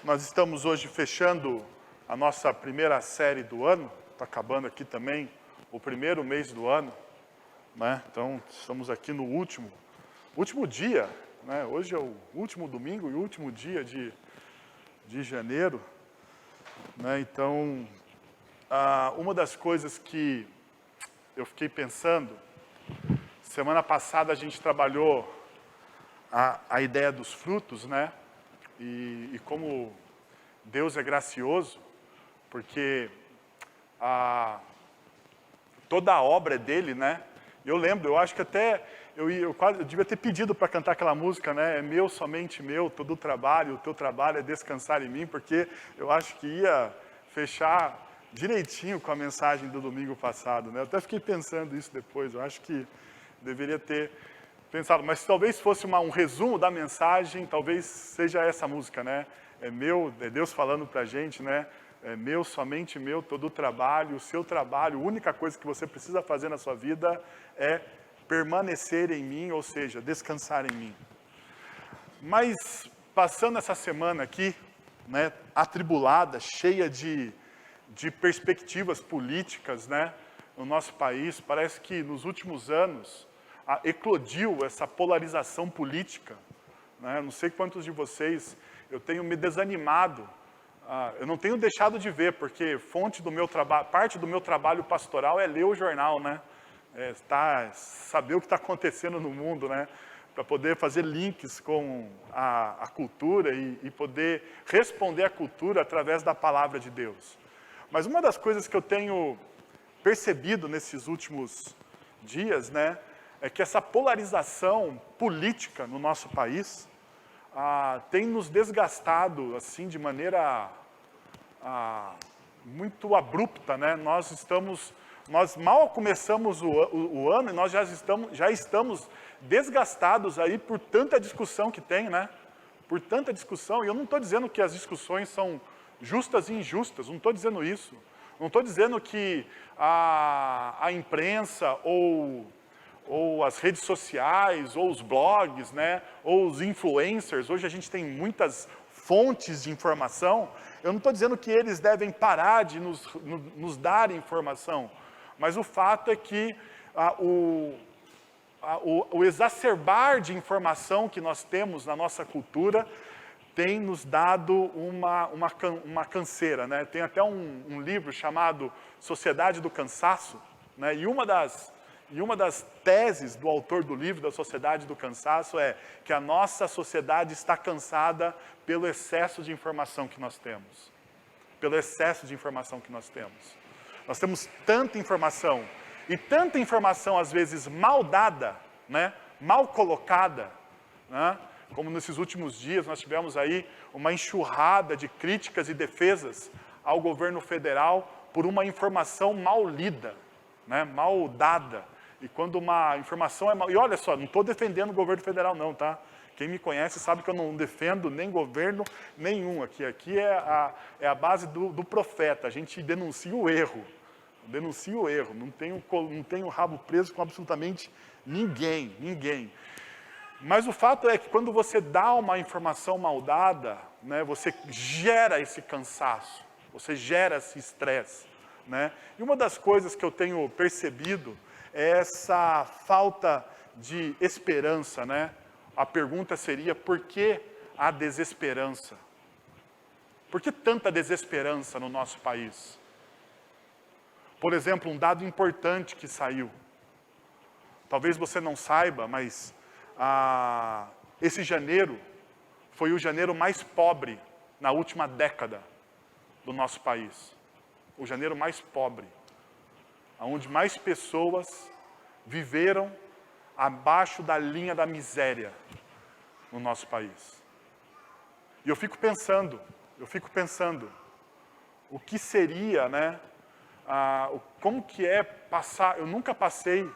Nós estamos hoje fechando a nossa primeira série do ano, está acabando aqui também o primeiro mês do ano, né? Então estamos aqui no último dia, né? Hoje é o último domingo e último dia de janeiro, né? Então, uma das coisas que eu fiquei pensando, semana passada a gente trabalhou a ideia dos frutos, né? E como Deus é gracioso, porque toda a obra é dele, né? Eu lembro, eu acho que até eu devia ter pedido para cantar aquela música, né? É meu, somente meu, todo o trabalho, o teu trabalho é descansar em mim, porque eu acho que ia fechar direitinho com a mensagem do domingo passado, né? Eu até fiquei pensando isso depois, eu acho que deveria ter pensado, mas talvez fosse um resumo da mensagem, talvez seja essa música, né? É meu, é Deus falando pra gente, né? É meu, somente meu, todo o trabalho, o seu trabalho, a única coisa que você precisa fazer na sua vida é permanecer em mim, ou seja, descansar em mim. Mas, passando essa semana aqui, né, atribulada, cheia de perspectivas políticas, né, no nosso país, parece que nos últimos anos eclodiu essa polarização política, né? Não sei quantos de vocês, eu tenho me desanimado, eu não tenho deixado de ver, porque parte do meu trabalho pastoral é ler o jornal, né? Saber o que está acontecendo no mundo, né? Para poder fazer links com a cultura e poder responder à cultura através da palavra de Deus. Mas uma das coisas que eu tenho percebido nesses últimos dias, né, é que essa polarização política no nosso país tem nos desgastado assim de maneira muito abrupta, né? Nós mal começamos o ano e nós já estamos desgastados aí por tanta discussão que tem, né? Por tanta discussão, e eu não estou dizendo que as discussões são justas e injustas, não estou dizendo isso. Não estou dizendo que a imprensa ou as redes sociais, ou os blogs, né, ou os influencers, hoje a gente tem muitas fontes de informação, eu não estou dizendo que eles devem parar de nos dar informação, mas o fato é que o exacerbar de informação que nós temos na nossa cultura tem nos dado uma canseira, né? Tem até um livro chamado Sociedade do Cansaço, né? E uma das teses do autor do livro, da Sociedade do Cansaço, é que a nossa sociedade está cansada pelo excesso de informação que nós temos. Pelo excesso de informação que nós temos. Nós temos tanta informação, e tanta informação às vezes mal dada, né? Mal colocada, né? Como nesses últimos dias nós tivemos aí uma enxurrada de críticas e defesas ao governo federal por uma informação mal lida, né? Mal dada. E quando uma informação é mal... E olha só, não estou defendendo o governo federal não, tá? Quem me conhece sabe que eu não defendo nem governo nenhum aqui. Aqui é a base do profeta, a gente denuncia o erro. Denuncia o erro, não tenho rabo preso com absolutamente ninguém. Mas o fato é que quando você dá uma informação mal dada, né, você gera esse cansaço, você gera esse estresse, né? E uma das coisas que eu tenho percebido é essa falta de esperança, né? A pergunta seria, por que a desesperança? Por que tanta desesperança no nosso país? Por exemplo, um dado importante que saiu. Talvez você não saiba, mas esse janeiro foi o janeiro mais pobre na última década do nosso país. O janeiro mais pobre. Onde mais pessoas viveram abaixo da linha da miséria no nosso país. E eu fico pensando, o que seria, né? Como que é passar, eu nunca passei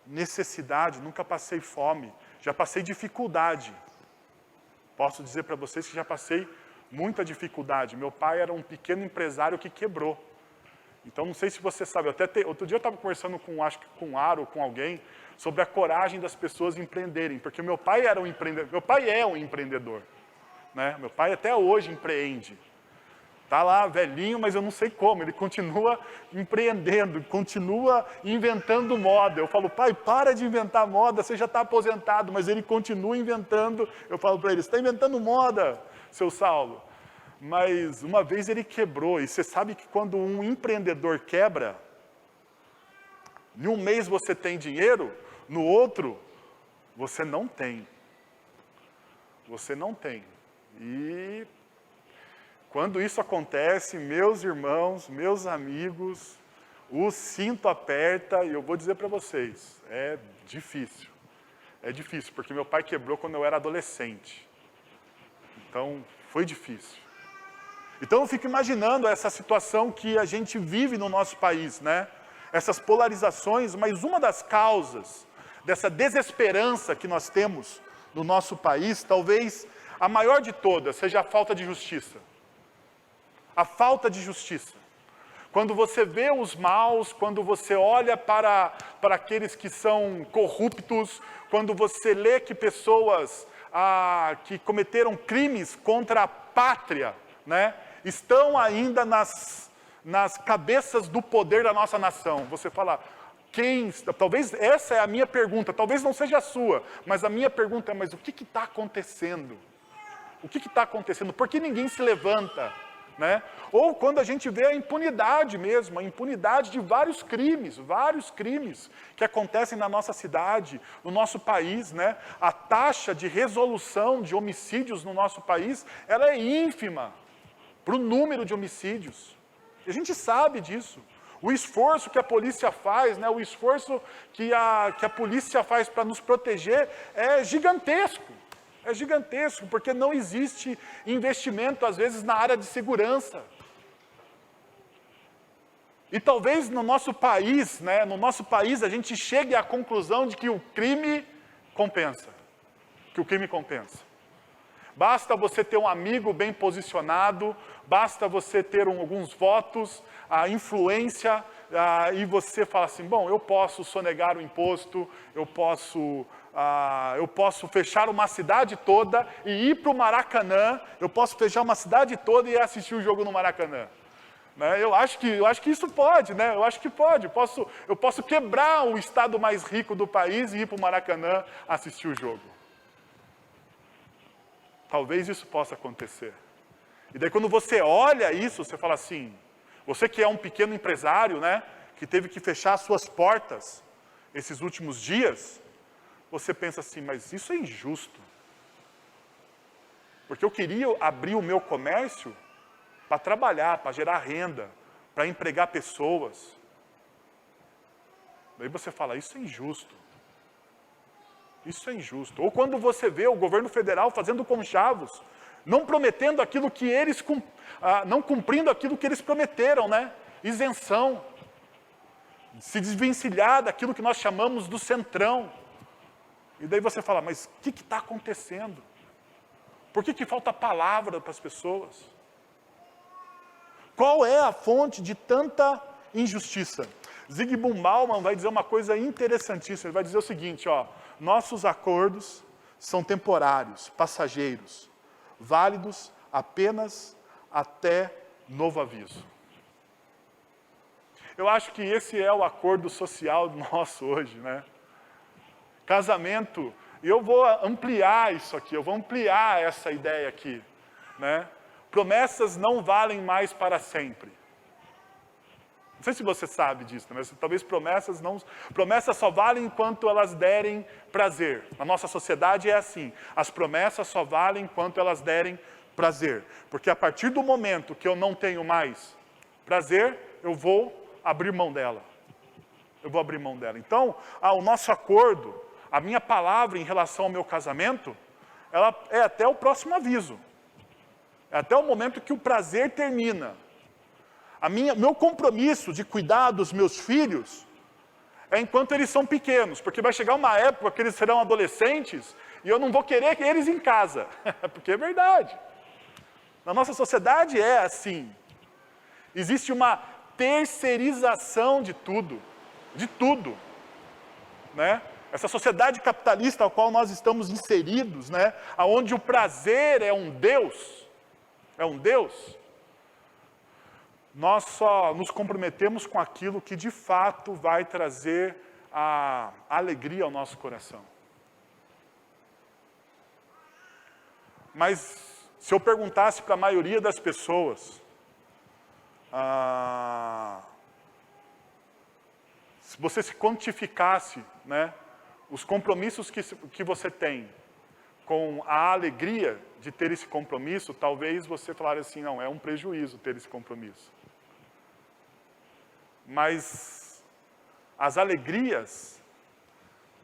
necessidade, nunca passei fome, já passei dificuldade. Posso dizer para vocês que já passei muita dificuldade. Meu pai era um pequeno empresário que quebrou. Então, não sei se você sabe, outro dia eu estava conversando acho que com o Aro, com alguém, sobre a coragem das pessoas empreenderem, porque meu pai é um empreendedor. né? Meu pai até hoje empreende. Está lá velhinho, mas eu não sei como, ele continua empreendendo, continua inventando moda. Eu falo, pai, para de inventar moda, você já está aposentado, mas ele continua inventando. Eu falo para ele, você está inventando moda, seu Saulo. Mas uma vez ele quebrou, e você sabe que quando um empreendedor quebra, em um mês você tem dinheiro, no outro você não tem. Você não tem. E quando isso acontece, meus irmãos, meus amigos, o cinto aperta e eu vou dizer para vocês, é difícil. É difícil, porque meu pai quebrou quando eu era adolescente. Então, foi difícil. Então, eu fico imaginando essa situação que a gente vive no nosso país, né? Essas polarizações, mas uma das causas dessa desesperança que nós temos no nosso país, talvez a maior de todas, seja a falta de justiça. A falta de justiça. Quando você vê os maus, quando você olha para aqueles que são corruptos, quando você lê que pessoas que cometeram crimes contra a pátria, né, estão ainda nas cabeças do poder da nossa nação. Você fala, talvez essa é a minha pergunta, talvez não seja a sua, mas a minha pergunta é, mas o que está acontecendo? O que está acontecendo? Por que ninguém se levanta? Né? Ou quando a gente vê a impunidade mesmo, a impunidade de vários crimes que acontecem na nossa cidade, no nosso país, né? A taxa de resolução de homicídios no nosso país, ela é ínfima para o número de homicídios. E a gente sabe disso. O esforço que a polícia faz, né? O esforço que a polícia faz para nos proteger é gigantesco. É gigantesco, porque não existe investimento, às vezes, na área de segurança. E talvez no nosso país, né, a gente chegue à conclusão de que o crime compensa. Que o crime compensa. Basta você ter um amigo bem posicionado, basta você ter alguns votos, a influência, e você fala assim, bom, eu posso sonegar o imposto, eu posso fechar uma cidade toda e ir para o Maracanã, eu posso fechar uma cidade toda e assistir o jogo no Maracanã. Né? Eu acho que isso pode, né? Eu acho que pode. Eu posso quebrar o estado mais rico do país e ir para o Maracanã assistir o jogo. Talvez isso possa acontecer. E daí quando você olha isso, você fala assim, você que é um pequeno empresário, né? Que teve que fechar suas portas esses últimos dias, você pensa assim, mas isso é injusto. Porque eu queria abrir o meu comércio para trabalhar, para gerar renda, para empregar pessoas. Daí você fala, isso é injusto. Isso é injusto. Ou quando você vê o governo federal fazendo conchavos, não prometendo aquilo que eles, não cumprindo aquilo que eles prometeram, né? Isenção. Se desvencilhar daquilo que nós chamamos do centrão. E daí você fala, mas o que está acontecendo? Por que falta palavra para as pessoas? Qual é a fonte de tanta injustiça? Zygmunt Bauman vai dizer uma coisa interessantíssima. Ele vai dizer o seguinte, ó, nossos acordos são temporários, passageiros, válidos apenas até novo aviso. Eu acho que esse é o acordo social nosso hoje, né? Casamento, e eu vou ampliar isso aqui, eu vou ampliar essa ideia aqui, né? Promessas não valem mais para sempre. Não sei se você sabe disso, mas talvez promessas só valem enquanto elas derem prazer. Na nossa sociedade é assim, as promessas só valem enquanto elas derem prazer. Porque a partir do momento que eu não tenho mais prazer, eu vou abrir mão dela. Eu vou abrir mão dela. Então, o nosso acordo, a minha palavra em relação ao meu casamento, ela é até o próximo aviso. É até o momento que o prazer termina. Meu compromisso de cuidar dos meus filhos é enquanto eles são pequenos, porque vai chegar uma época que eles serão adolescentes e eu não vou querer eles em casa, porque é verdade. Na nossa sociedade é assim. Existe uma terceirização de tudo, né? Essa sociedade capitalista a qual nós estamos inseridos, né? Onde o prazer é um Deus, nós só nos comprometemos com aquilo que de fato vai trazer a alegria ao nosso coração. Mas se eu perguntasse para a maioria das pessoas, se você se quantificasse, né, os compromissos que você tem com a alegria de ter esse compromisso, talvez você falasse assim, não, é um prejuízo ter esse compromisso. Mas as alegrias,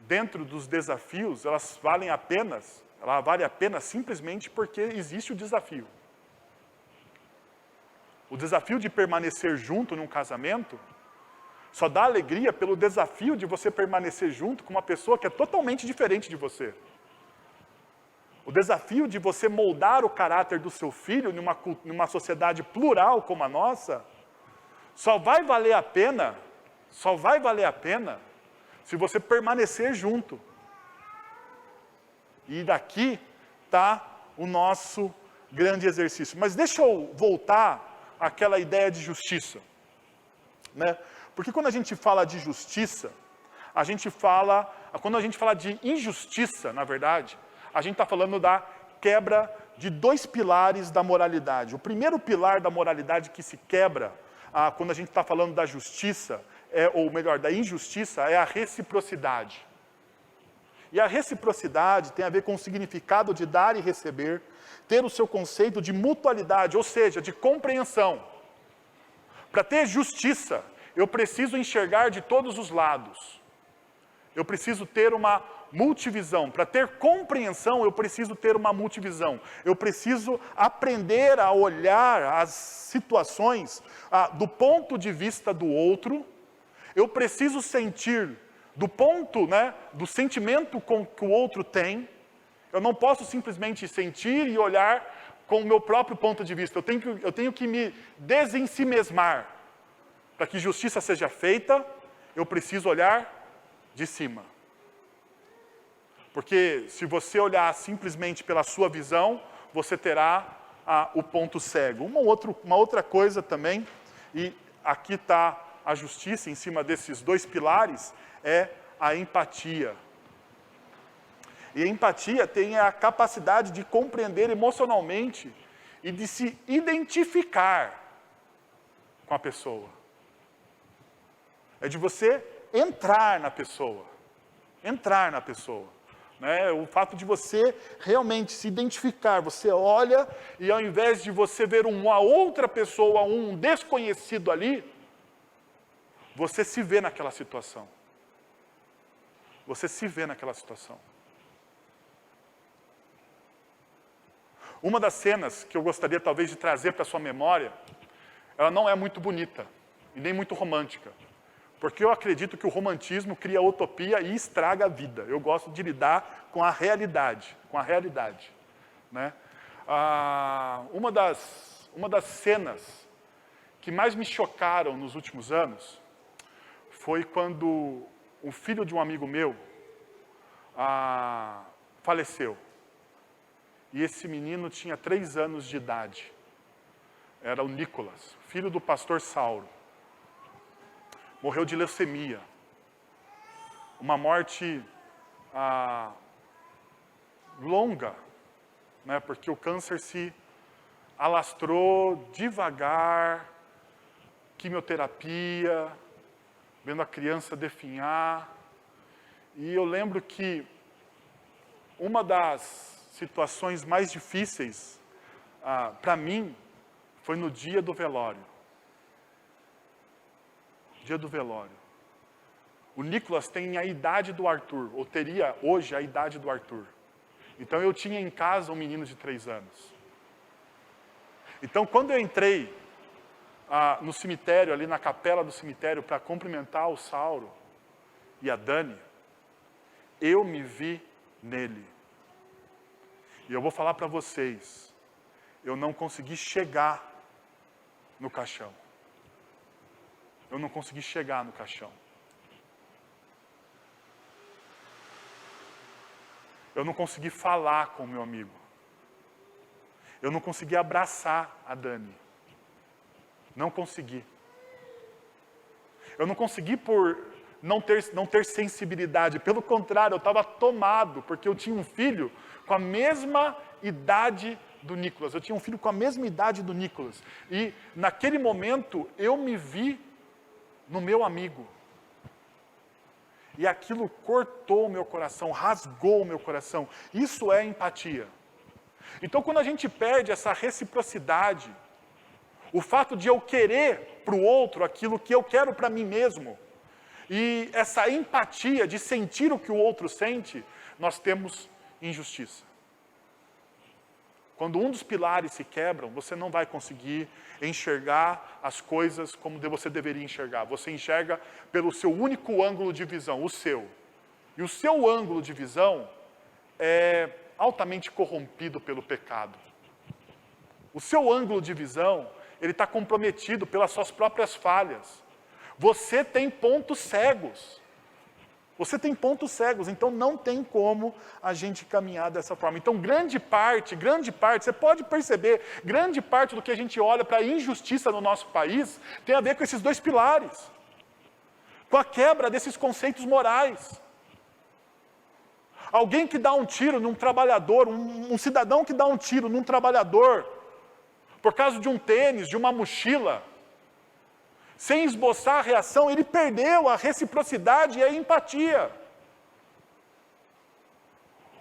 dentro dos desafios, ela vale a pena simplesmente porque existe o desafio. O desafio de permanecer junto num casamento só dá alegria pelo desafio de você permanecer junto com uma pessoa que é totalmente diferente de você. O desafio de você moldar o caráter do seu filho numa sociedade plural como a nossa, só vai valer a pena se você permanecer junto. E daqui está o nosso grande exercício. Mas deixa eu voltar àquela ideia de justiça, né? Porque quando a gente fala de justiça, quando a gente fala de injustiça, na verdade, a gente está falando da quebra de dois pilares da moralidade. O primeiro pilar da moralidade que se quebra, quando a gente está falando da justiça, ou melhor, da injustiça, é a reciprocidade. E a reciprocidade tem a ver com o significado de dar e receber, ter o seu conceito de mutualidade, ou seja, de compreensão. Para ter justiça, eu preciso enxergar de todos os lados. Eu preciso ter uma multivisão. Para ter compreensão, eu preciso ter uma multivisão. Eu preciso aprender a olhar as situações do ponto de vista do outro. Eu preciso sentir do ponto, né, do sentimento que o outro tem. Eu não posso simplesmente sentir e olhar com o meu próprio ponto de vista. Eu tenho que me desensimesmar. Para que justiça seja feita, eu preciso olhar de cima. Porque se você olhar simplesmente pela sua visão, você terá o ponto cego. Uma outra coisa também, e aqui está a justiça em cima desses dois pilares, é a empatia. E a empatia tem a capacidade de compreender emocionalmente e de se identificar com a pessoa. É de você entrar na pessoa. Né? O fato de você realmente se identificar. Você olha e ao invés de você ver uma outra pessoa, um desconhecido ali, você se vê naquela situação. Uma das cenas que eu gostaria talvez de trazer para a sua memória, ela não é muito bonita e nem muito romântica. Porque eu acredito que o romantismo cria utopia e estraga a vida. Eu gosto de lidar com a realidade, né? Uma das cenas que mais me chocaram nos últimos anos foi quando o filho de um amigo meu faleceu. E esse menino tinha 3 anos de idade. Era o Nicolas, filho do pastor Sauro. Morreu de leucemia. Uma morte longa, né? Porque o câncer se alastrou devagar, quimioterapia, vendo a criança definhar. E eu lembro que uma das situações mais difíceis para mim foi no dia do velório. O Nicolas tem a idade do Arthur, ou teria hoje a idade do Arthur. Então eu tinha em casa um menino de 3 anos. Então quando eu entrei no cemitério, ali na capela do cemitério, para cumprimentar o Sauro e a Dani, eu me vi nele. E eu vou falar para vocês, eu não consegui chegar no caixão. Eu não consegui falar com o meu amigo. Eu não consegui abraçar a Dani. Não consegui. Eu não consegui por não ter sensibilidade. Pelo contrário, eu estava tomado, porque eu tinha um filho com a mesma idade do Nicolas. Eu tinha um filho com a mesma idade do Nicolas. E naquele momento eu me vi no meu amigo. E aquilo cortou o meu coração, rasgou o meu coração. Isso é empatia. Então quando a gente perde essa reciprocidade, o fato de eu querer para o outro aquilo que eu quero para mim mesmo, e essa empatia de sentir o que o outro sente, nós temos injustiça. Quando um dos pilares se quebram, você não vai conseguir enxergar as coisas como você deveria enxergar. Você enxerga pelo seu único ângulo de visão, o seu. E o seu ângulo de visão é altamente corrompido pelo pecado. O seu ângulo de visão, ele está comprometido pelas suas próprias falhas. Você tem pontos cegos. Você tem pontos cegos, então não tem como a gente caminhar dessa forma. Então grande parte, você pode perceber, grande parte do que a gente olha para a injustiça no nosso país tem a ver com esses dois pilares. Com a quebra desses conceitos morais. Alguém que dá um tiro num trabalhador, um cidadão que dá um tiro num trabalhador, por causa de um tênis, de uma mochila, sem esboçar a reação, ele perdeu a reciprocidade e a empatia.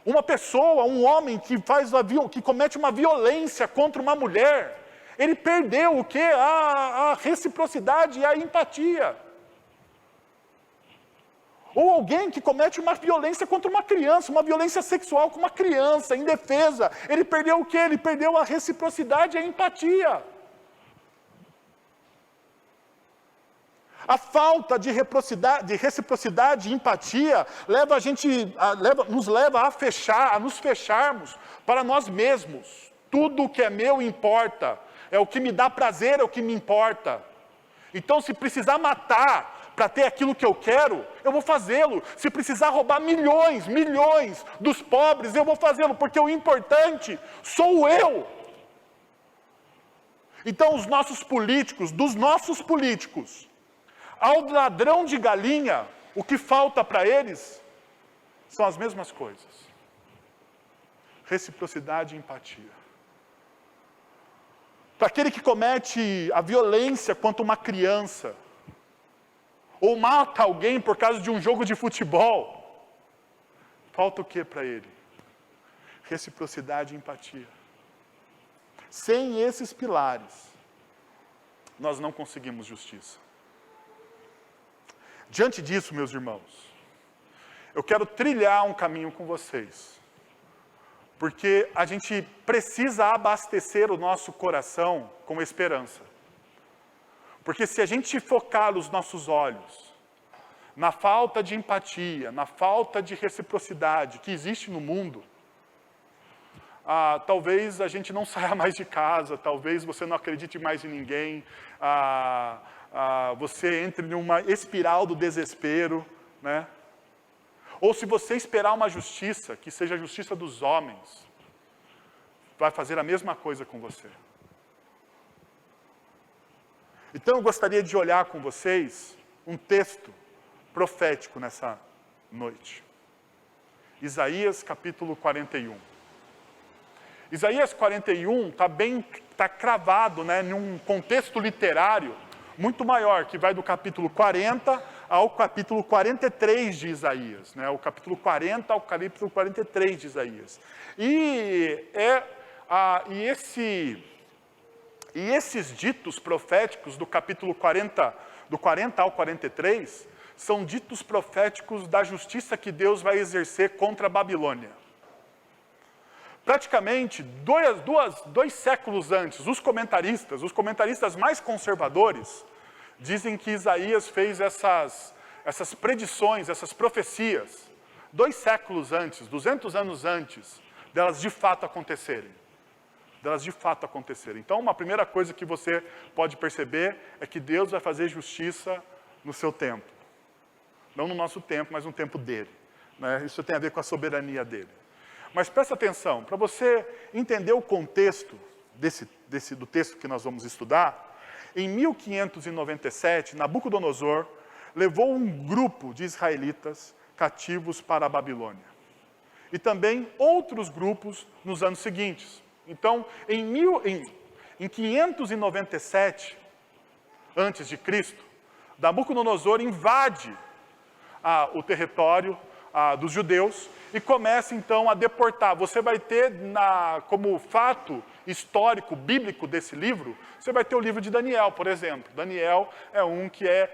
Uma pessoa, um homem que comete uma violência contra uma mulher, ele perdeu o quê? A reciprocidade e a empatia. Ou alguém que comete uma violência contra uma criança, uma violência sexual com uma criança, indefesa, ele perdeu o quê? Ele perdeu a reciprocidade e a empatia. A falta de reciprocidade e empatia nos leva a nos fecharmos para nós mesmos. Tudo o que é meu importa. É o que me dá prazer, é o que me importa. Então, se precisar matar para ter aquilo que eu quero, eu vou fazê-lo. Se precisar roubar milhões dos pobres, eu vou fazê-lo, porque o importante sou eu. Então, dos nossos políticos, ao ladrão de galinha, o que falta para eles são as mesmas coisas. Reciprocidade e empatia. Para aquele que comete a violência contra uma criança, ou mata alguém por causa de um jogo de futebol, falta o que para ele? Reciprocidade e empatia. Sem esses pilares, nós não conseguimos justiça. Diante disso, meus irmãos, eu quero trilhar um caminho com vocês. Porque a gente precisa abastecer o nosso coração com esperança. Porque se a gente focar os nossos olhos na falta de empatia, na falta de reciprocidade que existe no mundo, talvez a gente não saia mais de casa, talvez você não acredite mais em ninguém, você entre numa espiral do desespero, né? Ou se você esperar uma justiça, que seja a justiça dos homens, vai fazer a mesma coisa com você. Então eu gostaria de olhar com vocês um texto profético nessa noite. Isaías capítulo 41. Isaías 41 está cravado, né, num contexto literário muito maior, que vai do capítulo 40 ao capítulo 43 de Isaías, né? O capítulo 40 ao capítulo 43 de Isaías. E esses ditos proféticos do capítulo 40, do 40 ao 43, são ditos proféticos da justiça que Deus vai exercer contra a Babilônia. Praticamente, dois séculos antes, os comentaristas mais conservadores, dizem que Isaías fez essas predições, essas profecias, 2 séculos antes, 200 anos antes, delas de fato acontecerem. Então, uma primeira coisa que você pode perceber é que Deus vai fazer justiça no seu tempo. Não no nosso tempo, mas no tempo dele, né? Isso tem a ver com a soberania dele. Mas presta atenção, para você entender o contexto do texto que nós vamos estudar, em 1597, Nabucodonosor levou um grupo de israelitas cativos para a Babilônia. E também outros grupos nos anos seguintes. Então, em 597 antes de Cristo, Nabucodonosor invade o território dos judeus e começa então a deportar. Você vai ter como fato histórico, bíblico desse livro, você vai ter o livro de Daniel, por exemplo. Daniel é um que é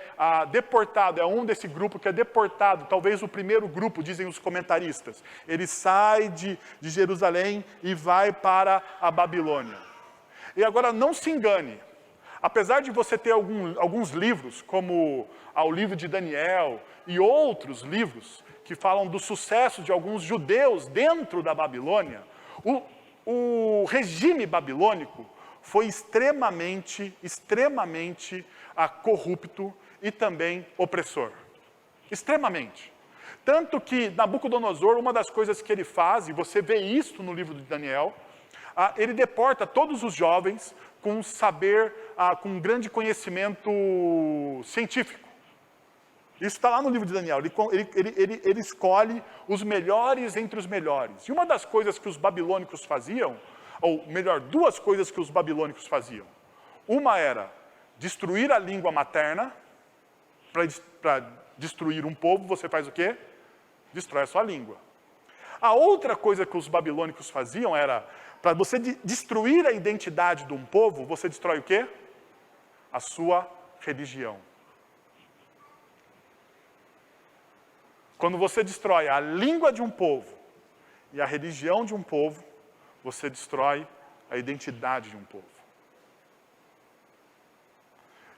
deportado, é um desse grupo que é deportado, talvez o primeiro grupo, dizem os comentaristas. Ele sai de Jerusalém e vai para a Babilônia. E agora não se engane, apesar de você ter alguns livros, como o livro de Daniel e outros livros que falam do sucesso de alguns judeus dentro da Babilônia, o regime babilônico foi extremamente corrupto e também opressor. Extremamente. Tanto que Nabucodonosor, uma das coisas que ele faz, e você vê isso no livro de Daniel, ele deporta todos os jovens com saber, com um grande conhecimento científico. Isso está lá no livro de Daniel. Ele escolhe os melhores entre os melhores. E uma das coisas que os babilônicos faziam, ou melhor, duas coisas que os babilônicos faziam. Uma era destruir a língua materna. Para destruir um povo, você faz o quê? Destrói a sua língua. A outra coisa que os babilônicos faziam era, para você destruir a identidade de um povo, você destrói o quê? A sua religião. Quando você destrói a língua de um povo e a religião de um povo, você destrói a identidade de um povo.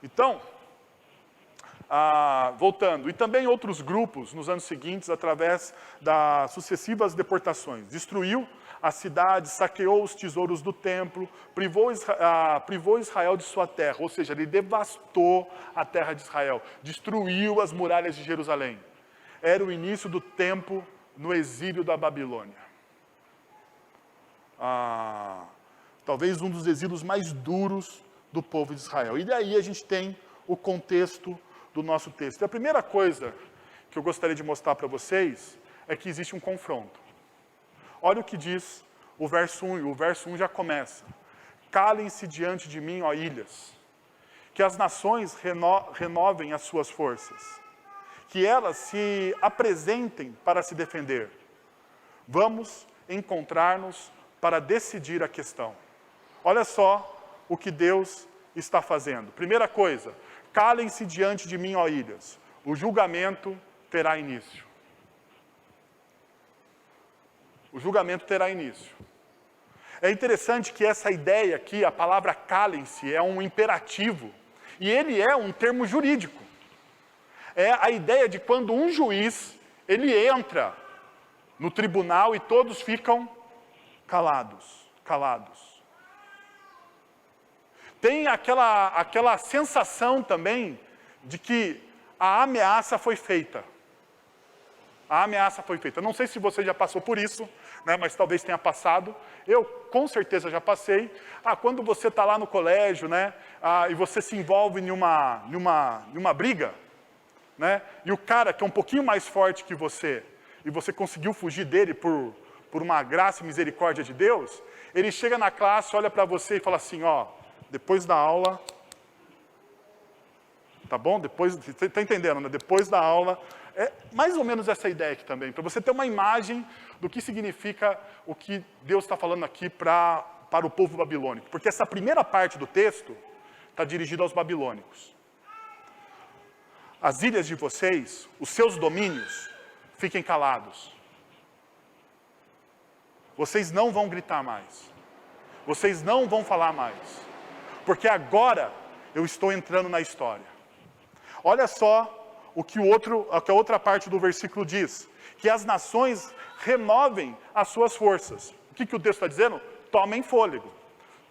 Então, voltando, e também outros grupos nos anos seguintes, através das sucessivas deportações, destruiu a cidade, saqueou os tesouros do templo, privou Israel de sua terra, ou seja, ele devastou a terra de Israel, destruiu as muralhas de Jerusalém. Era o início do tempo no exílio da Babilônia. Talvez um dos exílios mais duros do povo de Israel. E daí a gente tem o contexto do nosso texto. E a primeira coisa que eu gostaria de mostrar para vocês é que existe um confronto. Olha o que diz o verso 1, e o verso 1 já começa. Calem-se diante de mim, ó ilhas, que as nações renovem as suas forças, que elas se apresentem para se defender. Vamos encontrar-nos para decidir a questão. Olha só o que Deus está fazendo. Primeira coisa, calem-se diante de mim, ó ilhas. O julgamento terá início. O julgamento terá início. É interessante que essa ideia aqui, a palavra calem-se, é um imperativo. E ele é um termo jurídico. É a ideia de quando um juiz, ele entra no tribunal e todos ficam calados. Tem aquela sensação também de que a ameaça foi feita. A ameaça foi feita. Não sei se você já passou por isso, né, mas talvez tenha passado. Eu, com certeza, já passei. Quando você está lá no colégio, né, e você se envolve em uma briga, né, e o cara que é um pouquinho mais forte que você, e você conseguiu fugir dele por uma graça e misericórdia de Deus, ele chega na classe, olha para você e fala assim, depois da aula, tá bom? Você está entendendo, né? Depois da aula, é mais ou menos essa ideia aqui também, para você ter uma imagem do que significa o que Deus está falando aqui para o povo babilônico. Porque essa primeira parte do texto está dirigida aos babilônicos. As ilhas de vocês, os seus domínios, fiquem calados. Vocês não vão gritar mais. Vocês não vão falar mais. Porque agora eu estou entrando na história. Olha só o que a outra parte do versículo diz. Que as nações renovem as suas forças. O que o texto está dizendo? Tomem fôlego.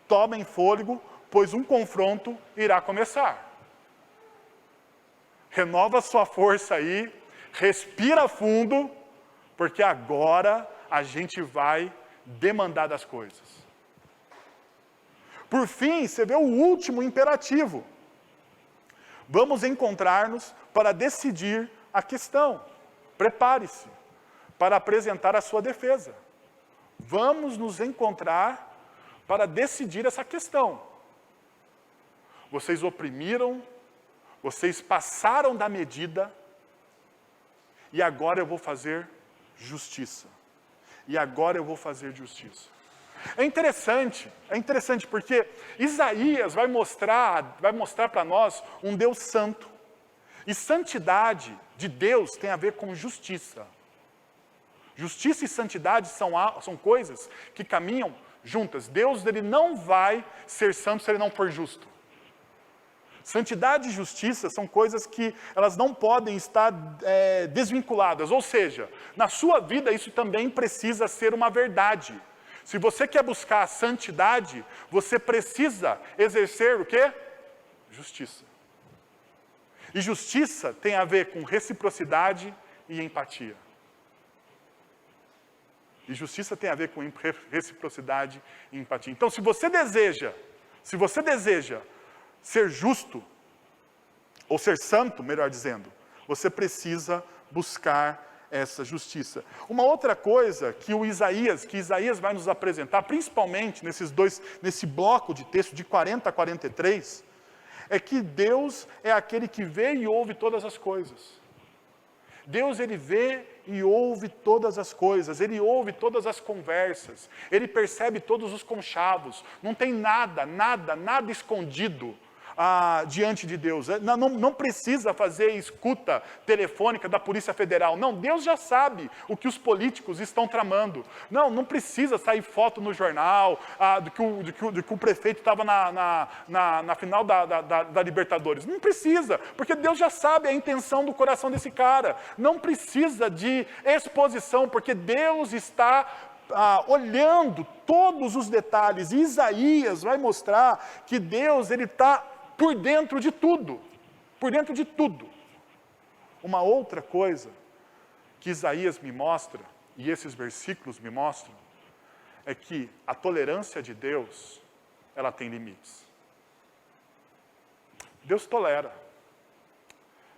Tomem fôlego, pois um confronto irá começar. Renova a sua força aí, respira fundo, porque agora a gente vai demandar das coisas. Por fim, você vê o último imperativo. Vamos encontrar-nos para decidir a questão. Prepare-se para apresentar a sua defesa. Vamos nos encontrar para decidir essa questão. Vocês oprimiram, vocês passaram da medida, e agora eu vou fazer justiça. E agora eu vou fazer justiça. É interessante porque Isaías vai mostrar para nós um Deus santo. E santidade de Deus tem a ver com justiça. Justiça e santidade são coisas que caminham juntas. Deus, ele não vai ser santo se ele não for justo. Santidade e justiça são coisas que elas não podem estar desvinculadas. Ou seja, na sua vida isso também precisa ser uma verdade. Se você quer buscar a santidade, você precisa exercer o quê? Justiça. E justiça tem a ver com reciprocidade e empatia. E justiça tem a ver com reciprocidade e empatia. Então, se você deseja ser justo, ou ser santo, melhor dizendo, você precisa buscar essa justiça. Uma outra coisa que Isaías vai nos apresentar, principalmente nesse bloco de texto de 40 a 43, é que Deus é aquele que vê e ouve todas as coisas. Deus, ele vê e ouve todas as coisas, ele ouve todas as conversas, ele percebe todos os conchavos, não tem nada escondido diante de Deus. Não precisa fazer escuta telefônica da Polícia Federal. Não, Deus já sabe o que os políticos estão tramando. Não precisa sair foto no jornal de que o prefeito estava na final da Libertadores. Não precisa, porque Deus já sabe a intenção do coração desse cara. Não precisa de exposição, porque Deus está olhando todos os detalhes. E Isaías vai mostrar que Deus, ele está por dentro de tudo. Por dentro de tudo. Uma outra coisa que Isaías me mostra, e esses versículos me mostram, é que a tolerância de Deus, ela tem limites. Deus tolera.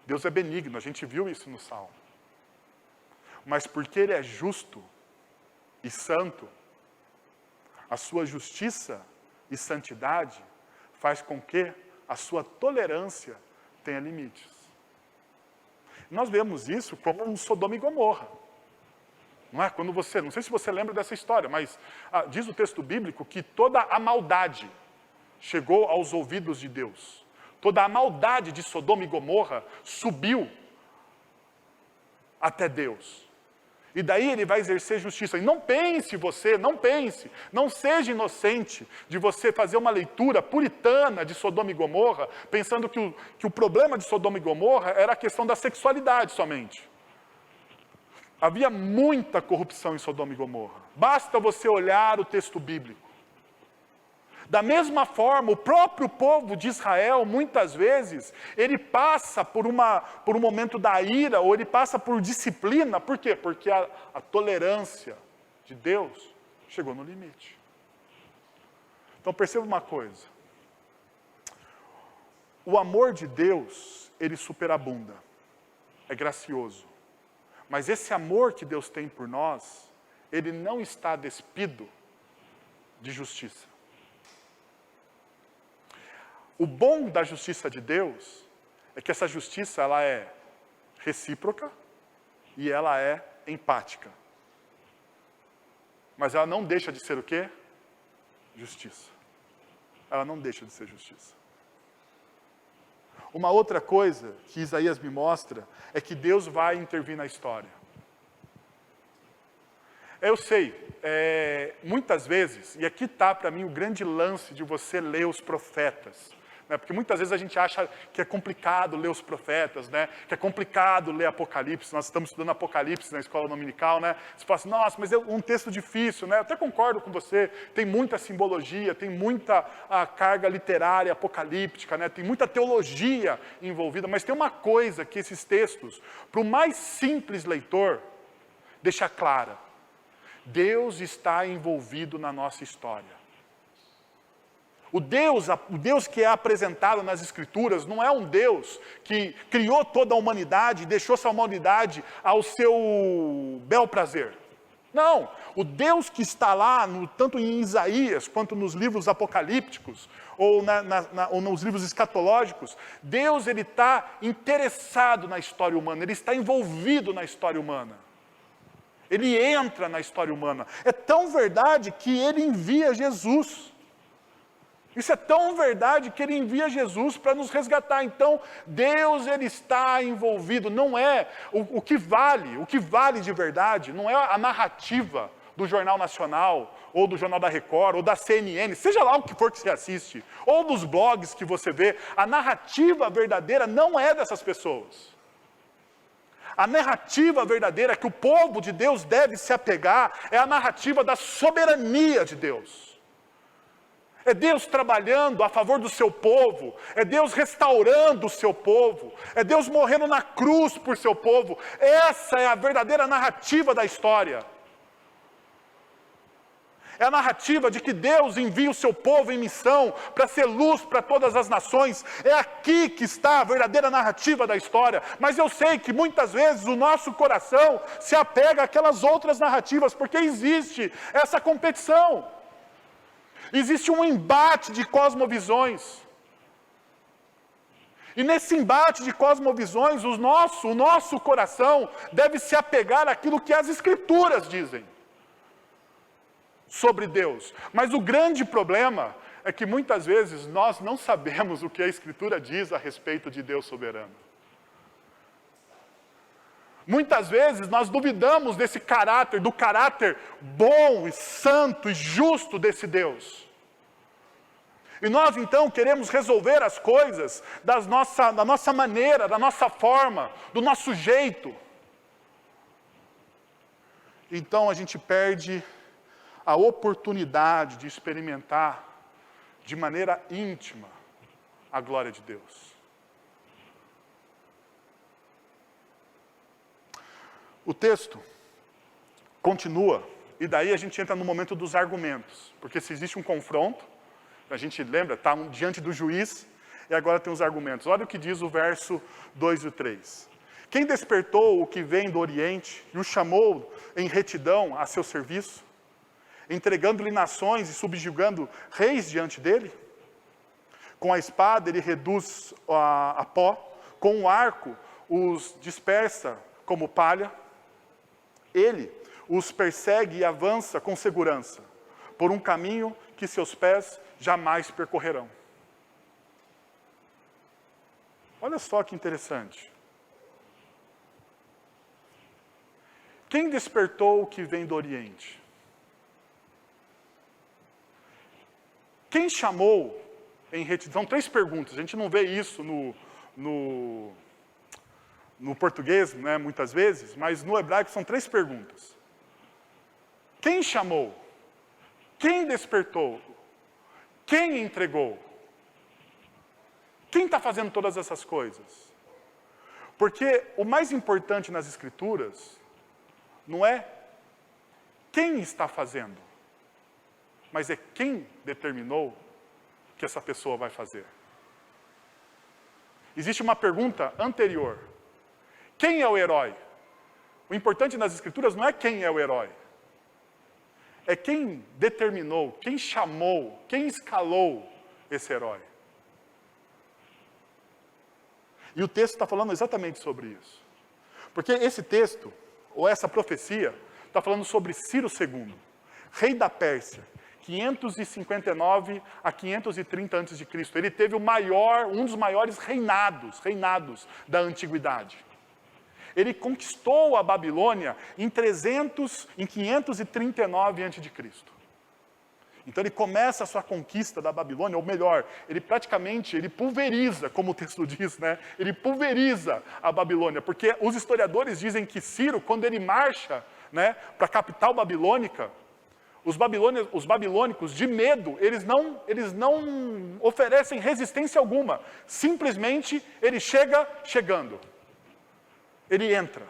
Deus é benigno, a gente viu isso no Salmo. Mas porque Ele é justo e santo, a sua justiça e santidade faz com que a sua tolerância tenha limites. Nós vemos isso como um Sodoma e Gomorra. Não é? Não sei se você lembra dessa história, mas diz o texto bíblico que toda a maldade chegou aos ouvidos de Deus. Toda a maldade de Sodoma e Gomorra subiu até Deus. E daí ele vai exercer justiça. E não pense, não seja inocente de você fazer uma leitura puritana de Sodoma e Gomorra, pensando que o problema de Sodoma e Gomorra era a questão da sexualidade somente. Havia muita corrupção em Sodoma e Gomorra. Basta você olhar o texto bíblico. Da mesma forma, o próprio povo de Israel, muitas vezes, ele passa por um momento da ira, ou ele passa por disciplina. Por quê? Porque a tolerância de Deus chegou no limite. Então perceba uma coisa. O amor de Deus, ele superabunda. É gracioso. Mas esse amor que Deus tem por nós, ele não está despido de justiça. O bom da justiça de Deus é que essa justiça, ela é recíproca e ela é empática. Mas ela não deixa de ser o quê? Justiça. Ela não deixa de ser justiça. Uma outra coisa que Isaías me mostra é que Deus vai intervir na história. Eu sei, muitas vezes, e aqui está para mim o grande lance de você ler os profetas. Porque muitas vezes a gente acha que é complicado ler os profetas, né? Que é complicado ler Apocalipse. Nós estamos estudando Apocalipse na escola dominical, né? Você fala assim, nossa, mas é um texto difícil, né? Eu até concordo com você, tem muita simbologia, tem muita carga literária apocalíptica, né? Tem muita teologia envolvida, mas tem uma coisa que esses textos, para o mais simples leitor, deixa clara. Deus está envolvido na nossa história. O Deus que é apresentado nas Escrituras não é um Deus que criou toda a humanidade e deixou essa humanidade ao seu bel prazer. Não, o Deus que está lá, tanto em Isaías quanto nos livros apocalípticos, ou, ou nos livros escatológicos, Deus ele está interessado na história humana, ele está envolvido na história humana. Ele entra na história humana. É tão verdade que ele envia Jesus. Isso é tão verdade que ele envia Jesus para nos resgatar. Então, Deus ele está envolvido. Não é o que vale de verdade, não é a narrativa do Jornal Nacional, ou do Jornal da Record, ou da CNN, seja lá o que for que você assiste, ou dos blogs que você vê. A narrativa verdadeira não é dessas pessoas. A narrativa verdadeira que o povo de Deus deve se apegar é a narrativa da soberania de Deus. É Deus trabalhando a favor do seu povo, é Deus restaurando o seu povo, é Deus morrendo na cruz por seu povo. Essa é a verdadeira narrativa da história. É a narrativa de que Deus envia o seu povo em missão para ser luz para todas as nações. É aqui que está a verdadeira narrativa da história. Mas eu sei que muitas vezes o nosso coração se apega àquelas outras narrativas, porque existe essa competição. Existe um embate de cosmovisões. E nesse embate de cosmovisões, o nosso coração deve se apegar àquilo que as Escrituras dizem sobre Deus. Mas o grande problema é que muitas vezes nós não sabemos o que a Escritura diz a respeito de Deus soberano. Muitas vezes nós duvidamos desse caráter, do caráter bom e santo e justo desse Deus. E nós então queremos resolver as coisas da nossa maneira, da nossa forma, do nosso jeito. Então a gente perde a oportunidade de experimentar de maneira íntima a glória de Deus. O texto continua, e daí a gente entra no momento dos argumentos, porque se existe um confronto, a gente lembra, está diante do juiz, e agora tem os argumentos. Olha o que diz o verso 2 e 3. Quem despertou o que vem do Oriente e o chamou em retidão a seu serviço, entregando-lhe nações e subjugando reis diante dele? Com a espada ele reduz a pó, com o arco os dispersa como palha. Ele os persegue e avança com segurança, por um caminho que seus pés jamais percorrerão. Olha só que interessante. Quem despertou o que vem do Oriente? Quem chamou em retidão? São 3 perguntas, a gente não vê isso no português, né, muitas vezes, mas no hebraico são 3 perguntas. Quem chamou? Quem despertou? Quem entregou? Quem está fazendo todas essas coisas? Porque o mais importante nas Escrituras não é quem está fazendo, mas é quem determinou que essa pessoa vai fazer. Existe uma pergunta anterior. Quem é o herói? O importante nas Escrituras não é quem é o herói. É quem determinou, quem chamou, quem escalou esse herói. E o texto está falando exatamente sobre isso. Porque esse texto, ou essa profecia, está falando sobre Ciro II, rei da Pérsia, 559 a 530 a.C. Ele teve um dos maiores reinados da antiguidade. Ele conquistou a Babilônia em 539 a.C. Então ele começa a sua conquista da Babilônia, ou melhor, ele pulveriza, como o texto diz, né? Ele pulveriza a Babilônia, porque os historiadores dizem que Ciro, quando ele marcha, né, para a capital babilônica, os babilônicos, de medo, eles não oferecem resistência alguma. Simplesmente ele chegando. Ele entra.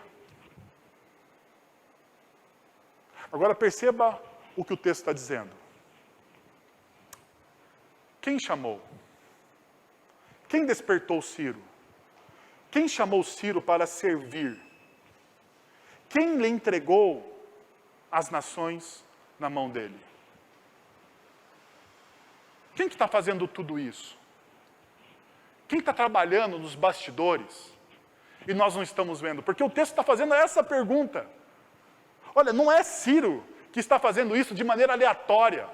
Agora perceba o que o texto está dizendo. Quem chamou? Quem despertou Ciro? Quem chamou Ciro para servir? Quem lhe entregou as nações na mão dele? Quem que está fazendo tudo isso? Quem está trabalhando nos bastidores? E nós não estamos vendo. Porque o texto está fazendo essa pergunta. Olha, não é Ciro que está fazendo isso de maneira aleatória.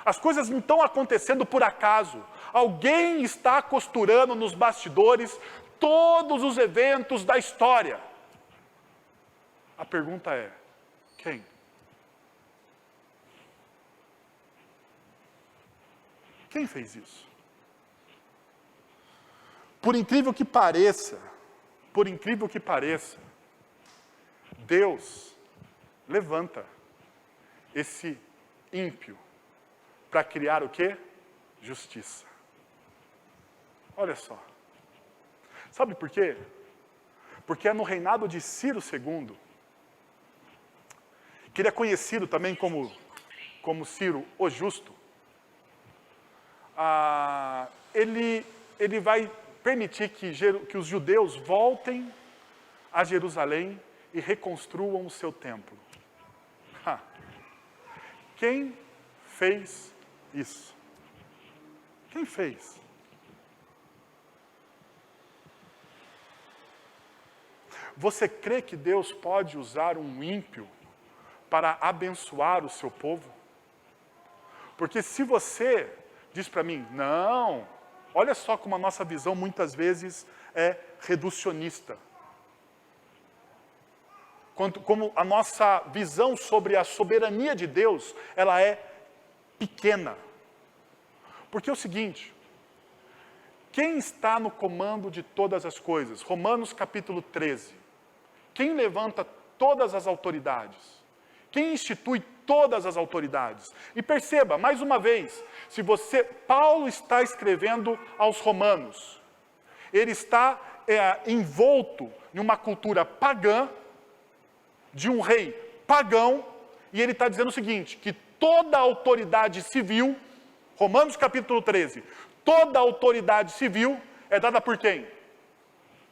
As coisas não estão acontecendo por acaso. Alguém está costurando nos bastidores todos os eventos da história. A pergunta é, quem? Quem fez isso? Por incrível que pareça, Deus levanta esse ímpio para criar o quê? Justiça. Olha só. Sabe por quê? Porque é no reinado de Ciro II, que ele é conhecido também como Ciro o Justo, ele vai permitir que os judeus voltem a Jerusalém e reconstruam o seu templo. Quem fez isso? Quem fez? Você crê que Deus pode usar um ímpio para abençoar o seu povo? Porque se você diz para mim, não, olha só como a nossa visão muitas vezes é reducionista. Como a nossa visão sobre a soberania de Deus, ela é pequena. Porque é o seguinte, quem está no comando de todas as coisas? Romanos capítulo 13. Quem levanta todas as autoridades? Quem institui todas as autoridades? E perceba, mais uma vez, Paulo está escrevendo aos romanos. Ele está envolto em uma cultura pagã, de um rei pagão, e ele está dizendo o seguinte, que toda autoridade civil, Romanos capítulo 13, toda autoridade civil é dada por quem?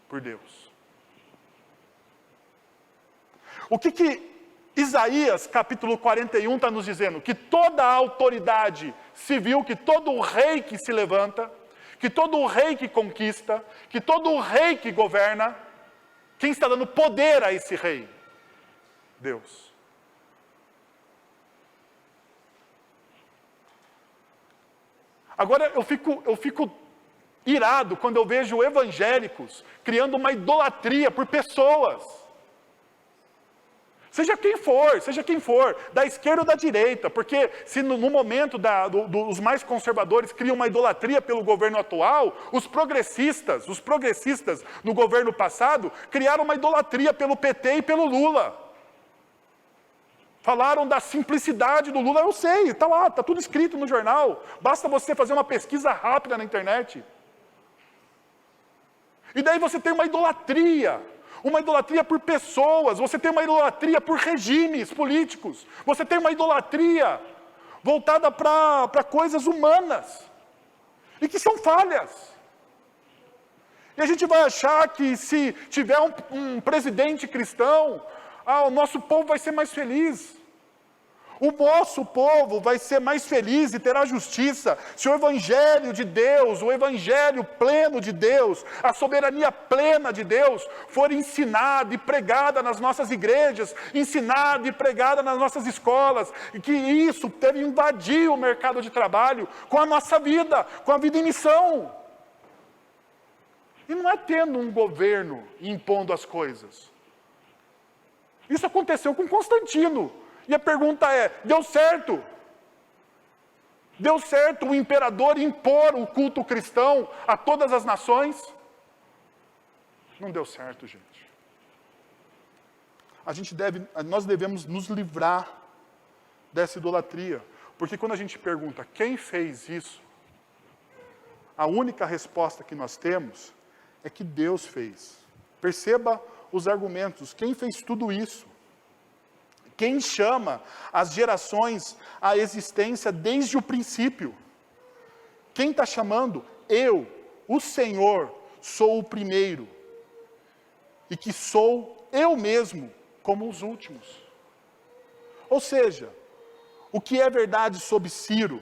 Por Deus. O que Isaías capítulo 41 está nos dizendo? Que toda autoridade civil, que todo rei que se levanta, que todo rei que conquista, que todo rei que governa, quem está dando poder a esse rei? Deus. Agora eu fico irado quando eu vejo evangélicos criando uma idolatria por pessoas. Seja quem for, da esquerda ou da direita, porque se no momento dos mais conservadores criam uma idolatria pelo governo atual, os progressistas no governo passado criaram uma idolatria pelo PT e pelo Lula. Falaram da simplicidade do Lula, eu sei, está lá, está tudo escrito no jornal. Basta você fazer uma pesquisa rápida na internet. E daí você tem uma idolatria por pessoas, você tem uma idolatria por regimes políticos, você tem uma idolatria voltada para coisas humanas, e que são falhas. E a gente vai achar que se tiver um presidente cristão, o nosso povo vai ser mais feliz. O nosso povo vai ser mais feliz e terá justiça se o Evangelho de Deus, o Evangelho pleno de Deus, a soberania plena de Deus for ensinada e pregada nas nossas igrejas, ensinada e pregada nas nossas escolas, e que isso deve invadir o mercado de trabalho com a nossa vida, com a vida em missão. E não é tendo um governo impondo as coisas. Isso aconteceu com Constantino. E a pergunta é, deu certo? Deu certo o imperador impor o culto cristão a todas as nações? Não deu certo, gente. Nós devemos nos livrar dessa idolatria. Porque quando a gente pergunta quem fez isso, a única resposta que nós temos é que Deus fez. Perceba os argumentos. Quem fez tudo isso? Quem chama as gerações à existência desde o princípio? Quem está chamando? Eu, o Senhor, sou o primeiro. E que sou eu mesmo como os últimos. Ou seja, o que é verdade sobre Ciro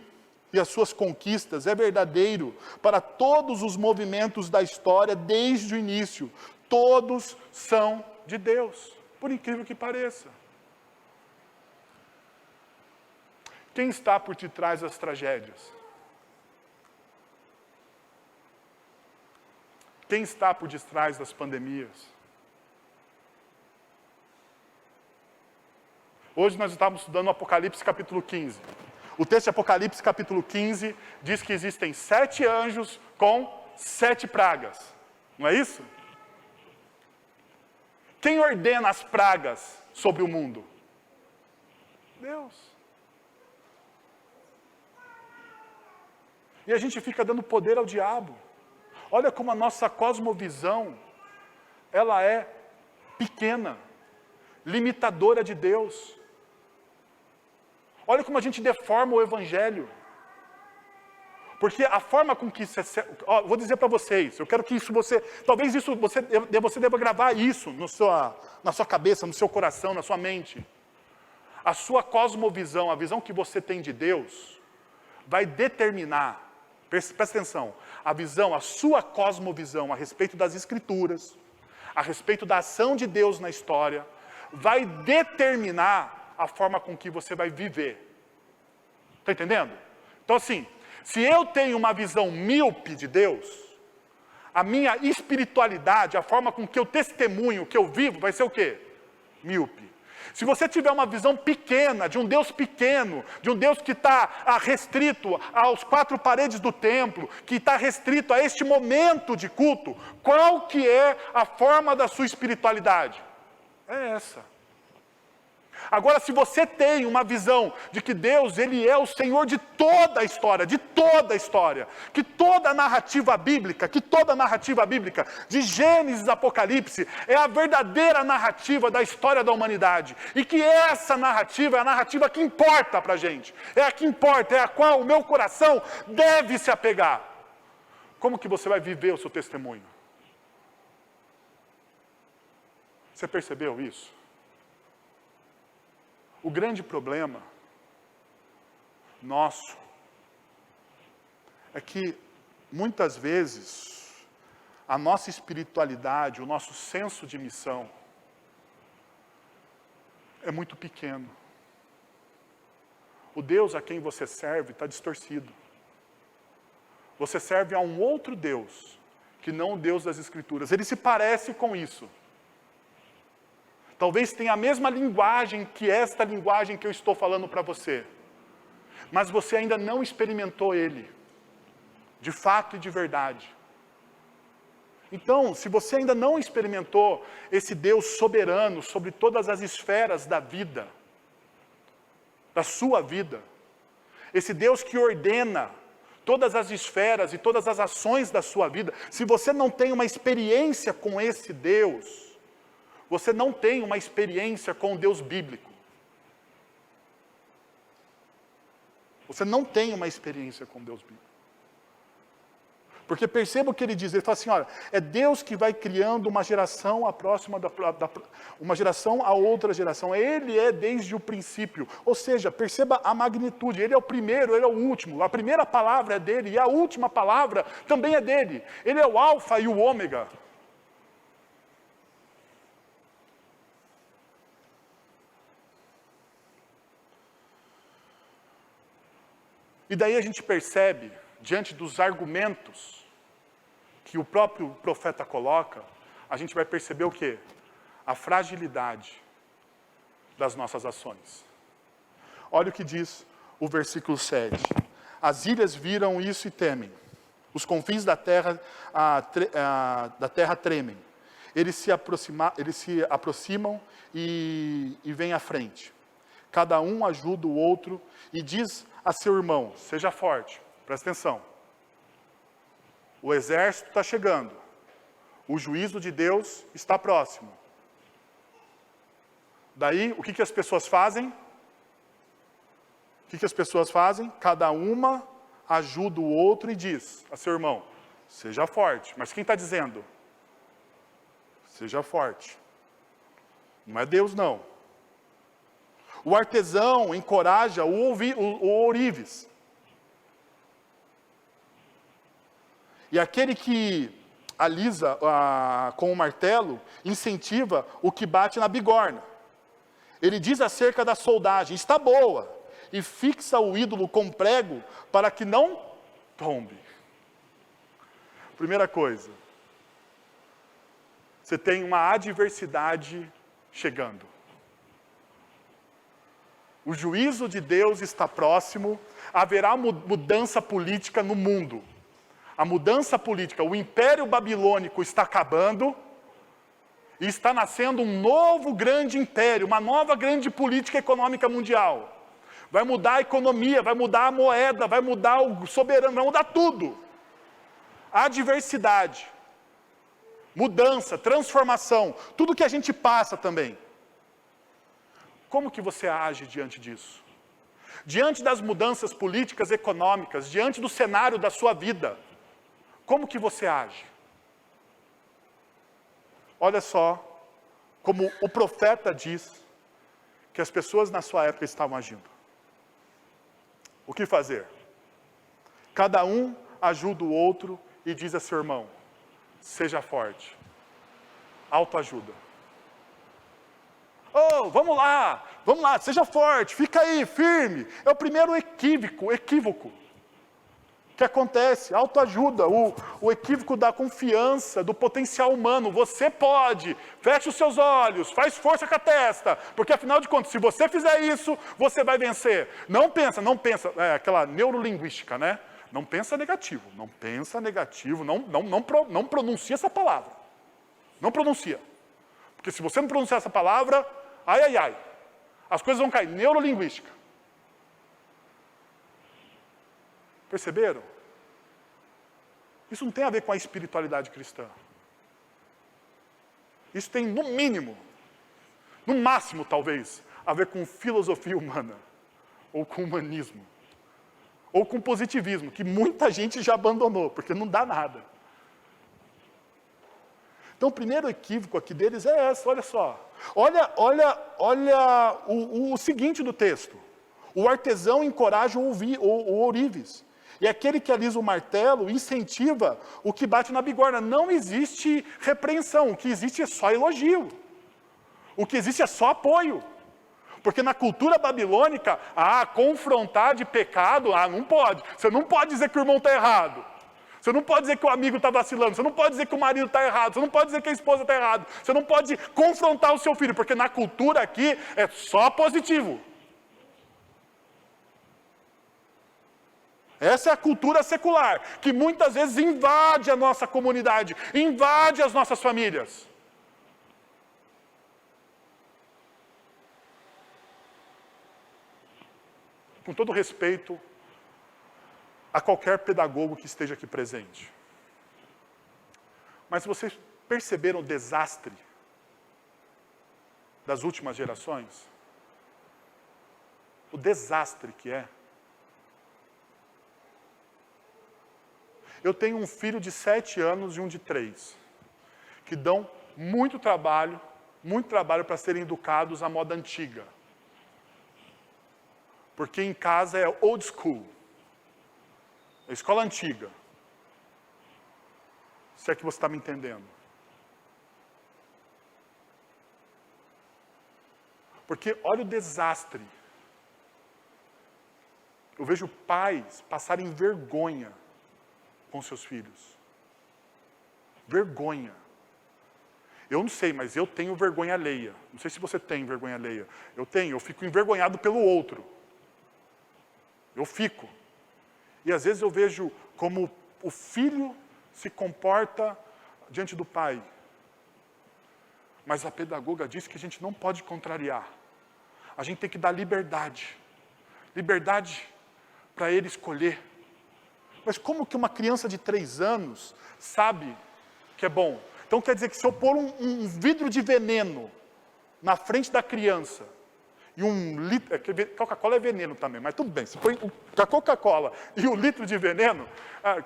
e as suas conquistas é verdadeiro para todos os movimentos da história desde o início. Todos são de Deus, por incrível que pareça. Quem está por detrás das tragédias? Quem está por detrás das pandemias? Hoje nós estávamos estudando o Apocalipse capítulo 15. O texto de Apocalipse capítulo 15 diz que existem 7 anjos com 7 pragas. Não é isso? Quem ordena as pragas sobre o mundo? Deus. E a gente fica dando poder ao diabo. Olha como a nossa cosmovisão, ela é pequena, limitadora de Deus. Olha como a gente deforma o Evangelho. Porque a forma com que vou dizer para vocês, eu quero que isso talvez isso você deva gravar isso na sua cabeça, no seu coração, na sua mente. A sua cosmovisão, a visão que você tem de Deus, vai determinar, presta atenção, a sua cosmovisão a respeito das Escrituras, a respeito da ação de Deus na história, vai determinar a forma com que você vai viver. Está entendendo? Então assim, se eu tenho uma visão míope de Deus, a minha espiritualidade, a forma com que eu testemunho, que eu vivo, vai ser o quê? Míope. Se você tiver uma visão pequena, de um Deus pequeno, de um Deus que está restrito aos 4 paredes do templo, que está restrito a este momento de culto, qual que é a forma da sua espiritualidade? É essa. Agora, se você tem uma visão de que Deus, Ele é o Senhor de toda a história, que toda a narrativa bíblica, de Gênesis a Apocalipse, é a verdadeira narrativa da história da humanidade, e que essa narrativa é a narrativa que importa para a gente, é a que importa, é a qual o meu coração deve se apegar. Como que você vai viver o seu testemunho? Você percebeu isso? O grande problema nosso é que, muitas vezes, a nossa espiritualidade, o nosso senso de missão é muito pequeno. O Deus a quem você serve está distorcido. Você serve a um outro Deus, que não o Deus das Escrituras. Ele se parece com isso. Talvez tenha a mesma linguagem que esta linguagem que eu estou falando para você. Mas você ainda não experimentou Ele. De fato e de verdade. Então, se você ainda não experimentou esse Deus soberano sobre todas as esferas da vida, da sua vida, esse Deus que ordena todas as esferas e todas as ações da sua vida, se você não tem uma experiência com esse Deus, você não tem uma experiência com o Deus bíblico. Você não tem uma experiência com o Deus bíblico. Porque perceba o que ele diz, ele fala assim, olha, é Deus que vai criando uma geração uma geração a outra geração. Ele é desde o princípio. Ou seja, perceba a magnitude, ele é o primeiro, ele é o último. A primeira palavra é dele e a última palavra também é dele. Ele é o alfa e o ômega. E daí a gente percebe, diante dos argumentos que o próprio profeta coloca, a gente vai perceber o quê? A fragilidade das nossas ações. Olha o que diz o versículo 7. As ilhas viram isso e temem. Os confins da terra tremem. Eles se aproximam e vêm à frente. Cada um ajuda o outro e diz a seu irmão, seja forte, presta atenção. O exército está chegando. O juízo de Deus está próximo. Daí, o que as pessoas fazem? O que as pessoas fazem? Cada uma ajuda o outro e diz a seu irmão, seja forte. Mas quem está dizendo? Seja forte. Não é Deus, não. O artesão encoraja o ourives. E aquele que alisa com o martelo, incentiva o que bate na bigorna. Ele diz acerca da soldagem, está boa, e fixa o ídolo com prego para que não tombe. Primeira coisa, você tem uma adversidade chegando. O juízo de Deus está próximo, haverá mudança política no mundo. A mudança política, o Império Babilônico está acabando e está nascendo um novo grande império, uma nova grande política econômica mundial. Vai mudar a economia, vai mudar a moeda, vai mudar o soberano, vai mudar tudo. A diversidade, mudança, transformação, tudo que a gente passa também. Como que você age diante disso? Diante das mudanças políticas, econômicas, diante do cenário da sua vida, como que você age? Olha só como o profeta diz que as pessoas na sua época estavam agindo. O que fazer? Cada um ajuda o outro e diz a seu irmão, seja forte. Autoajuda. Oh, vamos lá, seja forte, fica aí, firme. É o primeiro equívoco que acontece, autoajuda, o equívoco da confiança, do potencial humano. Você pode, feche os seus olhos, faz força com a testa, porque afinal de contas, se você fizer isso, você vai vencer. Não pensa, aquela neurolinguística, né? Não pensa negativo, não pronuncia essa palavra. Não pronuncia. Porque se você não pronunciar essa palavra, ai, as coisas vão cair. Neurolinguística. Perceberam? Isso não tem a ver com a espiritualidade cristã. Isso tem, no mínimo, no máximo, talvez, a ver com filosofia humana, ou com humanismo, ou com positivismo, que muita gente já abandonou, porque não dá nada. Então, o primeiro equívoco aqui deles é esse, olha só. Olha o seguinte do texto. O artesão encoraja o ourives. E aquele que alisa o martelo incentiva o que bate na bigorna. Não existe repreensão, o que existe é só elogio. O que existe é só apoio. Porque na cultura babilônica, confrontar de pecado, não pode. Você não pode dizer que o irmão está errado. Você não pode dizer que o amigo está vacilando. Você não pode dizer que o marido está errado. Você não pode dizer que a esposa está errada. Você não pode confrontar o seu filho, porque na cultura aqui é só positivo. Essa é a cultura secular, que muitas vezes invade a nossa comunidade, invade as nossas famílias. Com todo respeito a qualquer pedagogo que esteja aqui presente. Mas vocês perceberam o desastre das últimas gerações? O desastre que é. Eu tenho um filho de 7 anos e um de 3, que dão muito trabalho para serem educados à moda antiga. Porque em casa é old school. É escola antiga. Se é que você está me entendendo. Porque olha o desastre. Eu vejo pais passarem vergonha com seus filhos. Vergonha. Eu não sei, mas eu tenho vergonha alheia. Não sei se você tem vergonha alheia. Eu fico envergonhado pelo outro. Eu fico. E às vezes eu vejo como o filho se comporta diante do pai. Mas a pedagoga diz que a gente não pode contrariar. A gente tem que dar liberdade. Liberdade para ele escolher. Mas como que uma criança de 3 anos sabe que é bom? Então quer dizer que se eu pôr um vidro de veneno na frente da criança, e um litro, Coca-Cola é veneno também, mas tudo bem, você põe a Coca-Cola e 1 litro de veneno,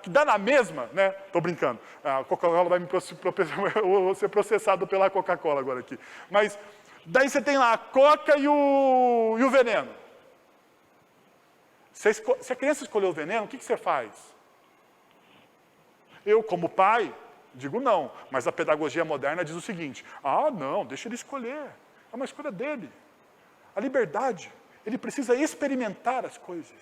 que dá na mesma, né? Tô brincando, a Coca-Cola vai eu vou ser processado pela Coca-Cola agora aqui. Mas daí você tem lá a Coca e o veneno. Se a criança escolheu o veneno, o que você faz? Eu, como pai, digo não, mas a pedagogia moderna diz o seguinte: não, deixa ele escolher, é uma escolha dele. A liberdade, ele precisa experimentar as coisas.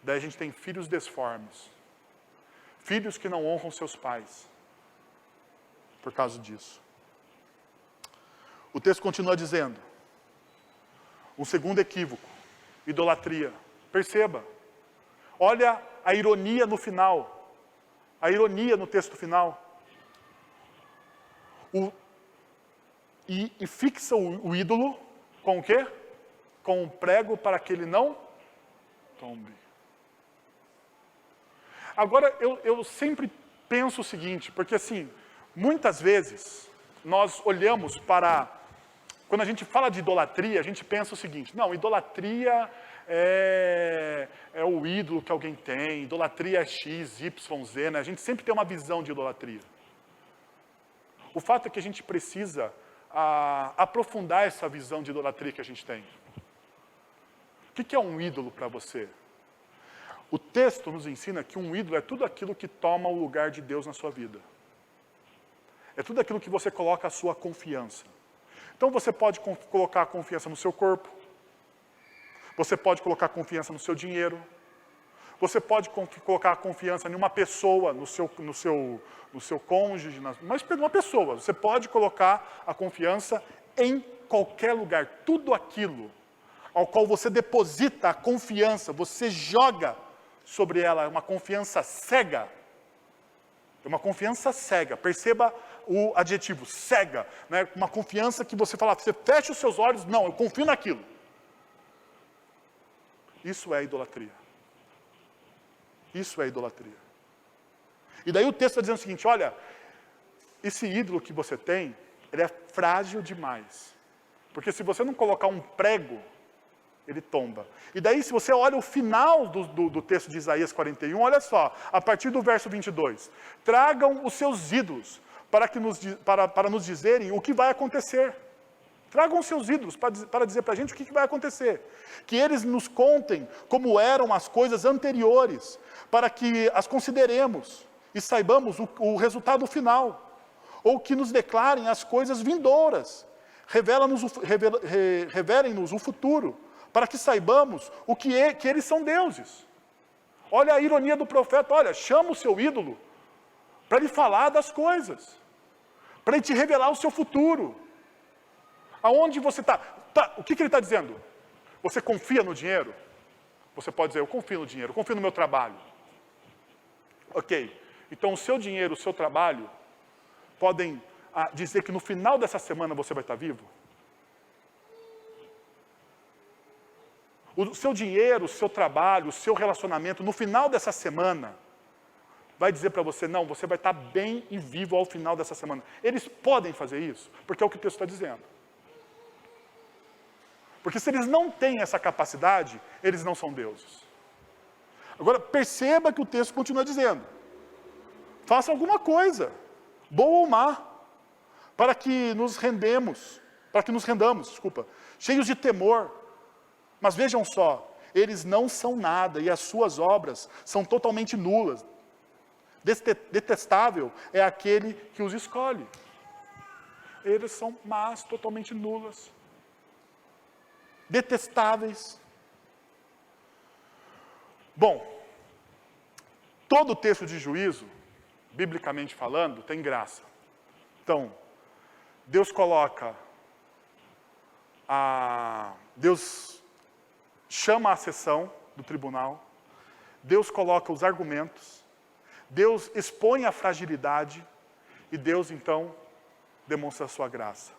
Daí a gente tem filhos desformes, filhos que não honram seus pais, por causa disso. O texto continua dizendo, um segundo equívoco, idolatria. Perceba, olha a ironia no final, a ironia no texto final. E fixa o ídolo com o quê? Com um prego para que ele não tombe. Agora, eu sempre penso o seguinte, porque assim, muitas vezes, nós olhamos para... Quando a gente fala de idolatria, a gente pensa o seguinte: não, idolatria é o ídolo que alguém tem, idolatria é X, Y, Z, né? A gente sempre tem uma visão de idolatria. O fato é que a gente precisa aprofundar essa visão de idolatria que a gente tem. O que é um ídolo para você? O texto nos ensina que um ídolo é tudo aquilo que toma o lugar de Deus na sua vida. É tudo aquilo que você coloca a sua confiança. Então você pode colocar a confiança no seu corpo, você pode colocar a confiança no seu dinheiro, você pode colocar a confiança em uma pessoa, no seu cônjuge, mas uma pessoa. Você pode colocar a confiança em qualquer lugar. Tudo aquilo ao qual você deposita a confiança, você joga sobre ela, é uma confiança cega. É uma confiança cega. Perceba o adjetivo, cega. Né? Uma confiança que você fala, você fecha os seus olhos, não, eu confio naquilo. Isso é idolatria. Isso é idolatria. E daí o texto está dizendo o seguinte: olha, esse ídolo que você tem, ele é frágil demais. Porque se você não colocar um prego, ele tomba. E daí, se você olha o final do texto de Isaías 41, olha só, a partir do verso 22. Tragam os seus ídolos para nos dizerem o que vai acontecer. Tragam os seus ídolos para dizer para a gente o que vai acontecer. Que eles nos contem como eram as coisas anteriores, para que as consideremos e saibamos o resultado final. Ou que nos declarem as coisas vindouras. Revelem-nos o futuro, para que saibamos que eles são deuses. Olha a ironia do profeta, olha, chama o seu ídolo para lhe falar das coisas, para ele te revelar o seu futuro. Aonde você está? O que ele está dizendo? Você confia no dinheiro? Você pode dizer, eu confio no dinheiro, eu confio no meu trabalho. Ok, então o seu dinheiro, o seu trabalho, podem dizer que no final dessa semana você vai estar vivo? O seu dinheiro, o seu trabalho, o seu relacionamento, no final dessa semana, vai dizer para você, não, você vai estar bem e vivo ao final dessa semana. Eles podem fazer isso, porque é o que o texto está dizendo. Porque se eles não têm essa capacidade, eles não são deuses. Agora, perceba que o texto continua dizendo, faça alguma coisa, boa ou má, para que nos rendamos, cheios de temor. Mas vejam só, eles não são nada e as suas obras são totalmente nulas. Detestável é aquele que os escolhe. Eles são más, totalmente nulas. Detestáveis. Bom, todo o texto de juízo, biblicamente falando, tem graça. Então, Deus chama a sessão do tribunal, Deus coloca os argumentos, Deus expõe a fragilidade e Deus, então, demonstra a sua graça.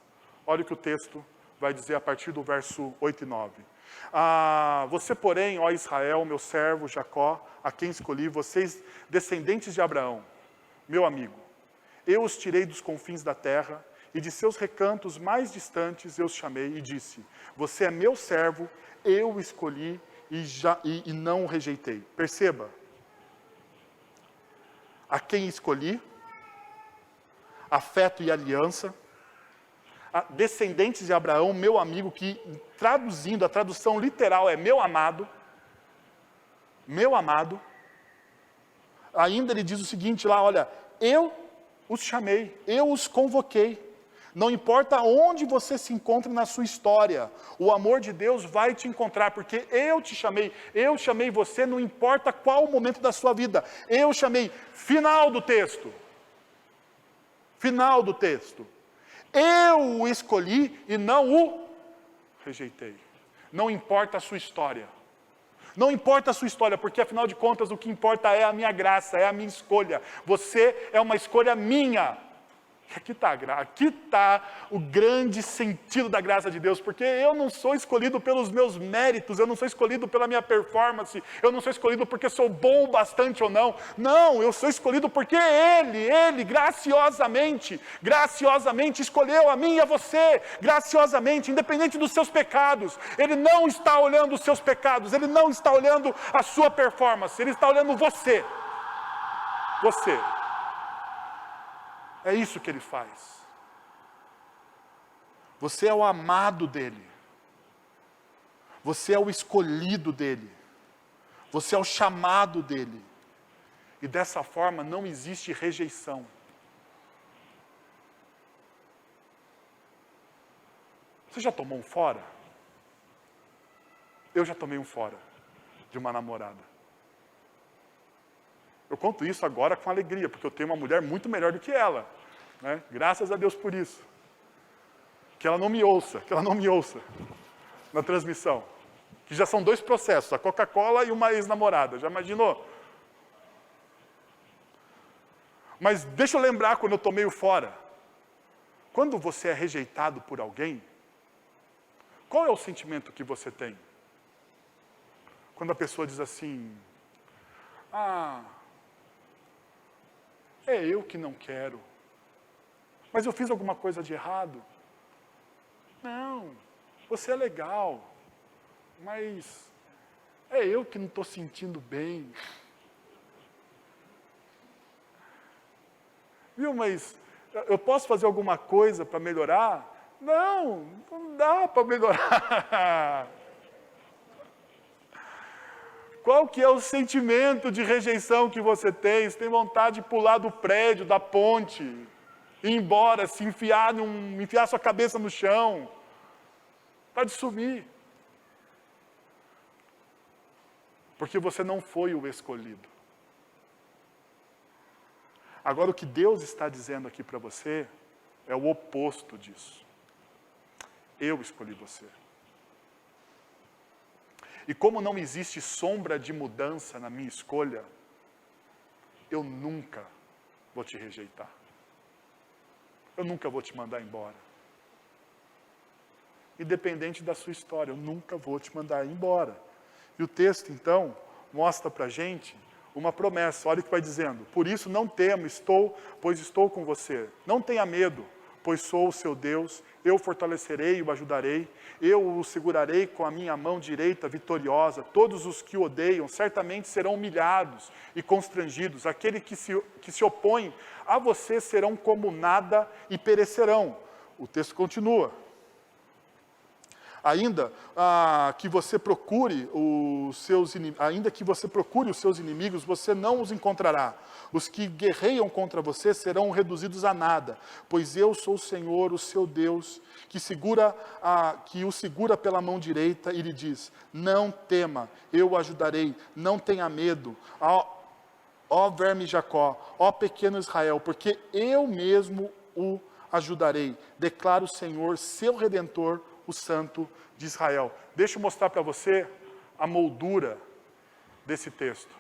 Olha o que o texto vai dizer a partir do verso 8 e 9. Você, porém, ó Israel, meu servo Jacó, a quem escolhi, vocês, descendentes de Abraão, meu amigo, eu os tirei dos confins da terra, e de seus recantos mais distantes eu os chamei e disse, você é meu servo, eu o escolhi e não o rejeitei. Perceba, a quem escolhi, afeto e aliança, descendentes de Abraão, meu amigo, que traduzindo, a tradução literal é meu amado, ainda ele diz o seguinte lá, olha, eu os chamei, eu os convoquei, não importa onde você se encontre na sua história, o amor de Deus vai te encontrar, porque eu te chamei, eu chamei você, não importa qual o momento da sua vida, eu chamei, final do texto, eu o escolhi e não o rejeitei. Não importa a sua história. Não importa a sua história, porque afinal de contas o que importa é a minha graça, é a minha escolha. Você é uma escolha minha. Aqui está o grande sentido da graça de Deus, porque eu não sou escolhido pelos meus méritos, eu não sou escolhido pela minha performance, eu não sou escolhido porque sou bom o bastante ou não. Não, eu sou escolhido porque Ele graciosamente escolheu a mim e a você, graciosamente, independente dos seus pecados. Ele não está olhando os seus pecados, Ele não está olhando a sua performance, Ele está olhando você. Você. É isso que Ele faz. Você é o amado dEle. Você é o escolhido dEle. Você é o chamado dEle. E dessa forma não existe rejeição. Você já tomou um fora? Eu já tomei um fora de uma namorada. Eu conto isso agora com alegria, porque eu tenho uma mulher muito melhor do que ela. Né? Graças a Deus por isso. Que ela não me ouça na transmissão. Que já são 2 processos, a Coca-Cola e uma ex-namorada. Já imaginou? Mas deixa eu lembrar quando eu tomei o fora. Quando você é rejeitado por alguém, qual é o sentimento que você tem? Quando a pessoa diz assim, é eu que não quero. Mas eu fiz alguma coisa de errado? Não, você é legal, mas é eu que não estou sentindo bem. Viu, mas eu posso fazer alguma coisa para melhorar? Não dá para melhorar. Qual que é o sentimento de rejeição que você tem? Você tem vontade de pular do prédio, da ponte, ir embora, se enfiar sua cabeça no chão, para de sumir. Porque você não foi o escolhido. Agora o que Deus está dizendo aqui para você é o oposto disso. Eu escolhi você. E como não existe sombra de mudança na minha escolha, eu nunca vou te rejeitar. Eu nunca vou te mandar embora. Independente da sua história, eu nunca vou te mandar embora. E o texto, então, mostra para a gente uma promessa. Olha o que vai dizendo. Por isso não temo, pois estou com você. Não tenha medo, pois sou o seu Deus. Eu fortalecerei e o ajudarei. Eu o segurarei com a minha mão direita vitoriosa. Todos os que o odeiam certamente serão humilhados e constrangidos. Aqueles que se opõem a você serão como nada e perecerão. O texto continua. Ainda que você procure os seus inimigos, você não os encontrará. Os que guerreiam contra você serão reduzidos a nada, pois eu sou o Senhor, o seu Deus, que o segura pela mão direita e lhe diz: não tema, eu o ajudarei, não tenha medo, ó verme Jacó, ó pequeno Israel, porque eu mesmo o ajudarei, declara o Senhor, seu Redentor, o Santo de Israel. Deixa eu mostrar para você a moldura desse texto.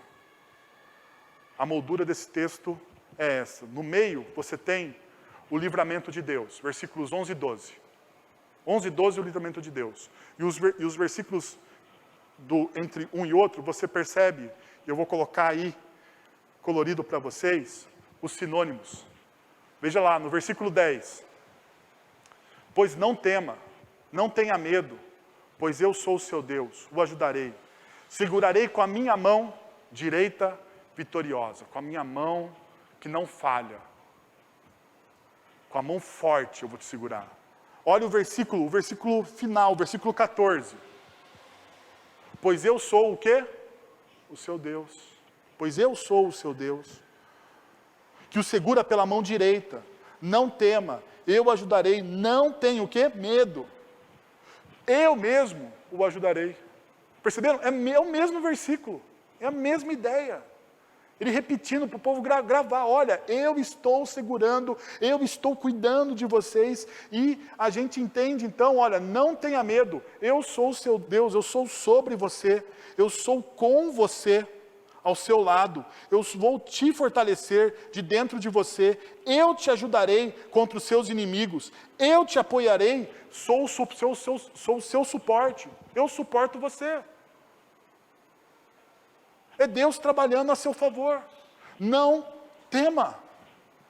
A moldura desse texto é essa. No meio, você tem o livramento de Deus, versículos 11 e 12. 11 e 12, o livramento de Deus. E os versículos entre um e outro, você percebe, eu vou colocar aí, colorido para vocês, os sinônimos. Veja lá, no versículo 10. Pois não tema, não tenha medo, pois eu sou o seu Deus, o ajudarei. Segurarei com a minha mão direita vitoriosa, com a minha mão que não falha. Com a mão forte eu vou te segurar. Olha o versículo final, o versículo 14. Pois eu sou o quê? O seu Deus. Pois eu sou o seu Deus. Que o segura pela mão direita. Não tema, eu o ajudarei. Não tenha o quê? Medo. Eu mesmo o ajudarei. Perceberam? É o mesmo versículo. É a mesma ideia. Ele repetindo para o povo gravar, olha, eu estou segurando, eu estou cuidando de vocês, e a gente entende então, olha, não tenha medo, eu sou o seu Deus, eu sou sobre você, eu sou com você, ao seu lado, eu vou te fortalecer de dentro de você, eu te ajudarei contra os seus inimigos, eu te apoiarei, sou o seu suporte, eu suporto você. É Deus trabalhando a seu favor. Não tema.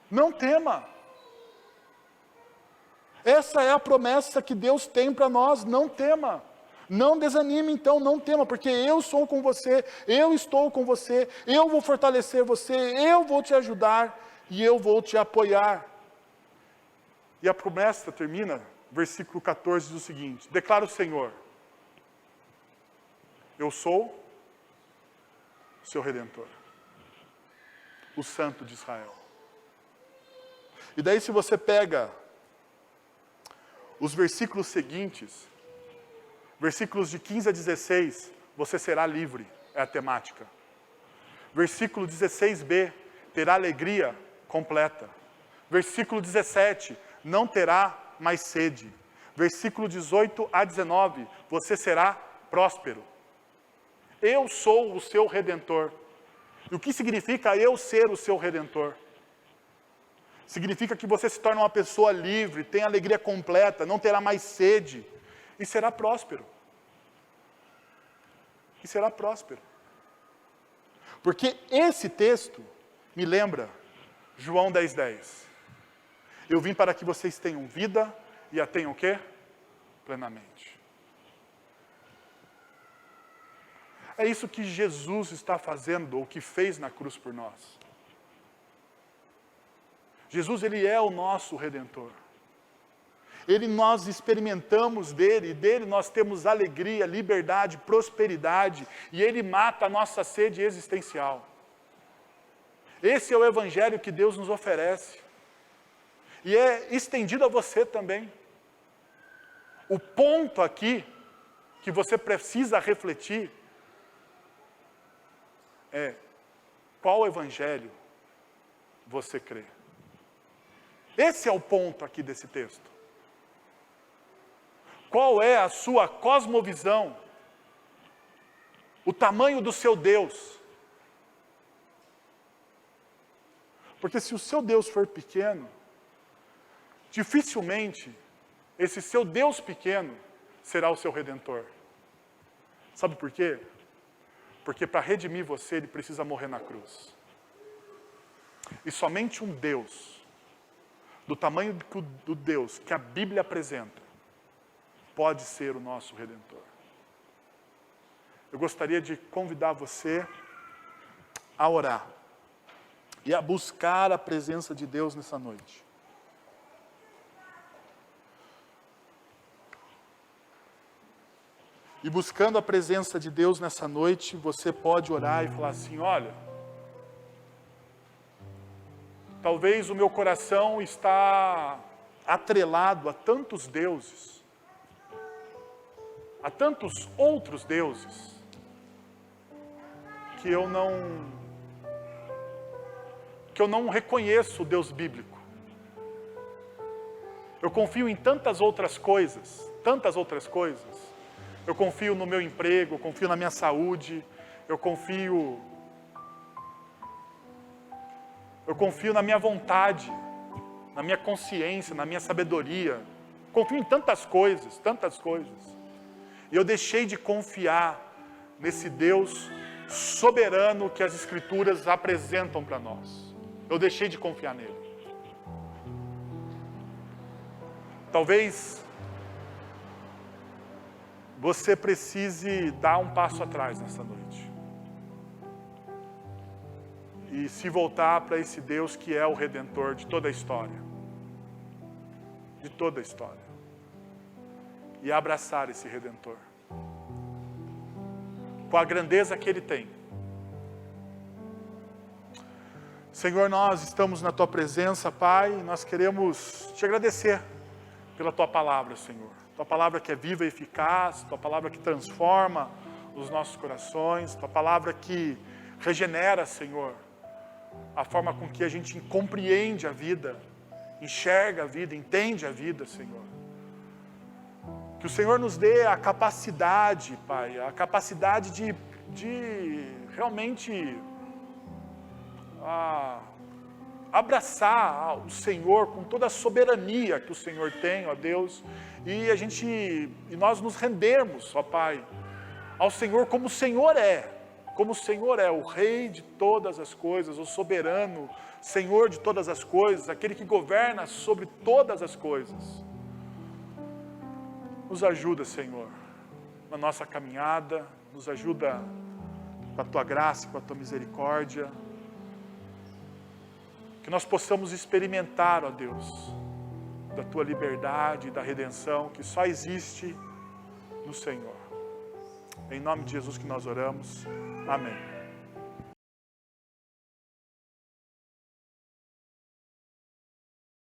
Não tema. Essa é a promessa que Deus tem para nós. Não tema. Não desanime então, não tema, porque eu sou com você, eu estou com você, eu vou fortalecer você, eu vou te ajudar e eu vou te apoiar. E a promessa termina, versículo 14 diz o seguinte: declara o Senhor, eu sou seu Redentor, o Santo de Israel. E daí se você pega os versículos seguintes, versículos de 15 a 16, você será livre, é a temática. Versículo 16b, terá alegria completa. Versículo 17, não terá mais sede. Versículo 18 a 19, você será próspero. Eu sou o seu Redentor. E o que significa eu ser o seu Redentor? Significa que você se torna uma pessoa livre, tem alegria completa, não terá mais sede, e será próspero. E será próspero. Porque esse texto me lembra João 10:10. Eu vim para que vocês tenham vida e a tenham o quê? Plenamente. É isso que Jesus está fazendo, ou que fez na cruz por nós. Jesus, Ele é o nosso Redentor. Nós experimentamos dele, e dele nós temos alegria, liberdade, prosperidade, e Ele mata a nossa sede existencial. Esse é o Evangelho que Deus nos oferece. E é estendido a você também. O ponto aqui, que você precisa refletir, é qual Evangelho você crê. Esse é o ponto aqui desse texto. Qual é a sua cosmovisão? O tamanho do seu Deus? Porque se o seu Deus for pequeno, dificilmente esse seu Deus pequeno será o seu Redentor. Sabe por quê? Porque para redimir você, Ele precisa morrer na cruz. E somente um Deus, do tamanho do Deus que a Bíblia apresenta, pode ser o nosso Redentor. Eu gostaria de convidar você a orar e a buscar a presença de Deus nessa noite. E buscando a presença de Deus nessa noite, você pode orar e falar assim: olha, talvez o meu coração está atrelado a tantos deuses, a tantos outros deuses, que eu não reconheço o Deus bíblico. Eu confio em tantas outras coisas. Eu confio no meu emprego, eu confio na minha saúde, eu confio na minha vontade, na minha consciência, na minha sabedoria. confio em tantas coisas, tantas coisas. E eu deixei de confiar nesse Deus soberano que as Escrituras apresentam para nós. Eu deixei de confiar nele. Talvez você precise dar um passo atrás nessa noite. E se voltar para esse Deus que é o Redentor de toda a história. De toda a história. E abraçar esse Redentor. Com a grandeza que Ele tem. Senhor, nós estamos na Tua presença, Pai, e nós queremos Te agradecer pela Tua palavra, Senhor. Tua palavra que é viva e eficaz, Tua palavra que transforma os nossos corações, Tua palavra que regenera, Senhor, a forma com que a gente compreende a vida, enxerga a vida, entende a vida, Senhor. Que o Senhor nos dê a capacidade, Pai, a capacidade de realmente abraçar o Senhor com toda a soberania que o Senhor tem, ó Deus, e nós nos rendermos, ó Pai, ao Senhor como o Senhor é, o Rei de todas as coisas, o soberano, Senhor de todas as coisas, aquele que governa sobre todas as coisas. Nos ajuda, Senhor, na nossa caminhada, nos ajuda com a Tua graça, com a Tua misericórdia, que nós possamos experimentar, ó Deus, da Tua liberdade e da redenção que só existe no Senhor. Em nome de Jesus que nós oramos. Amém.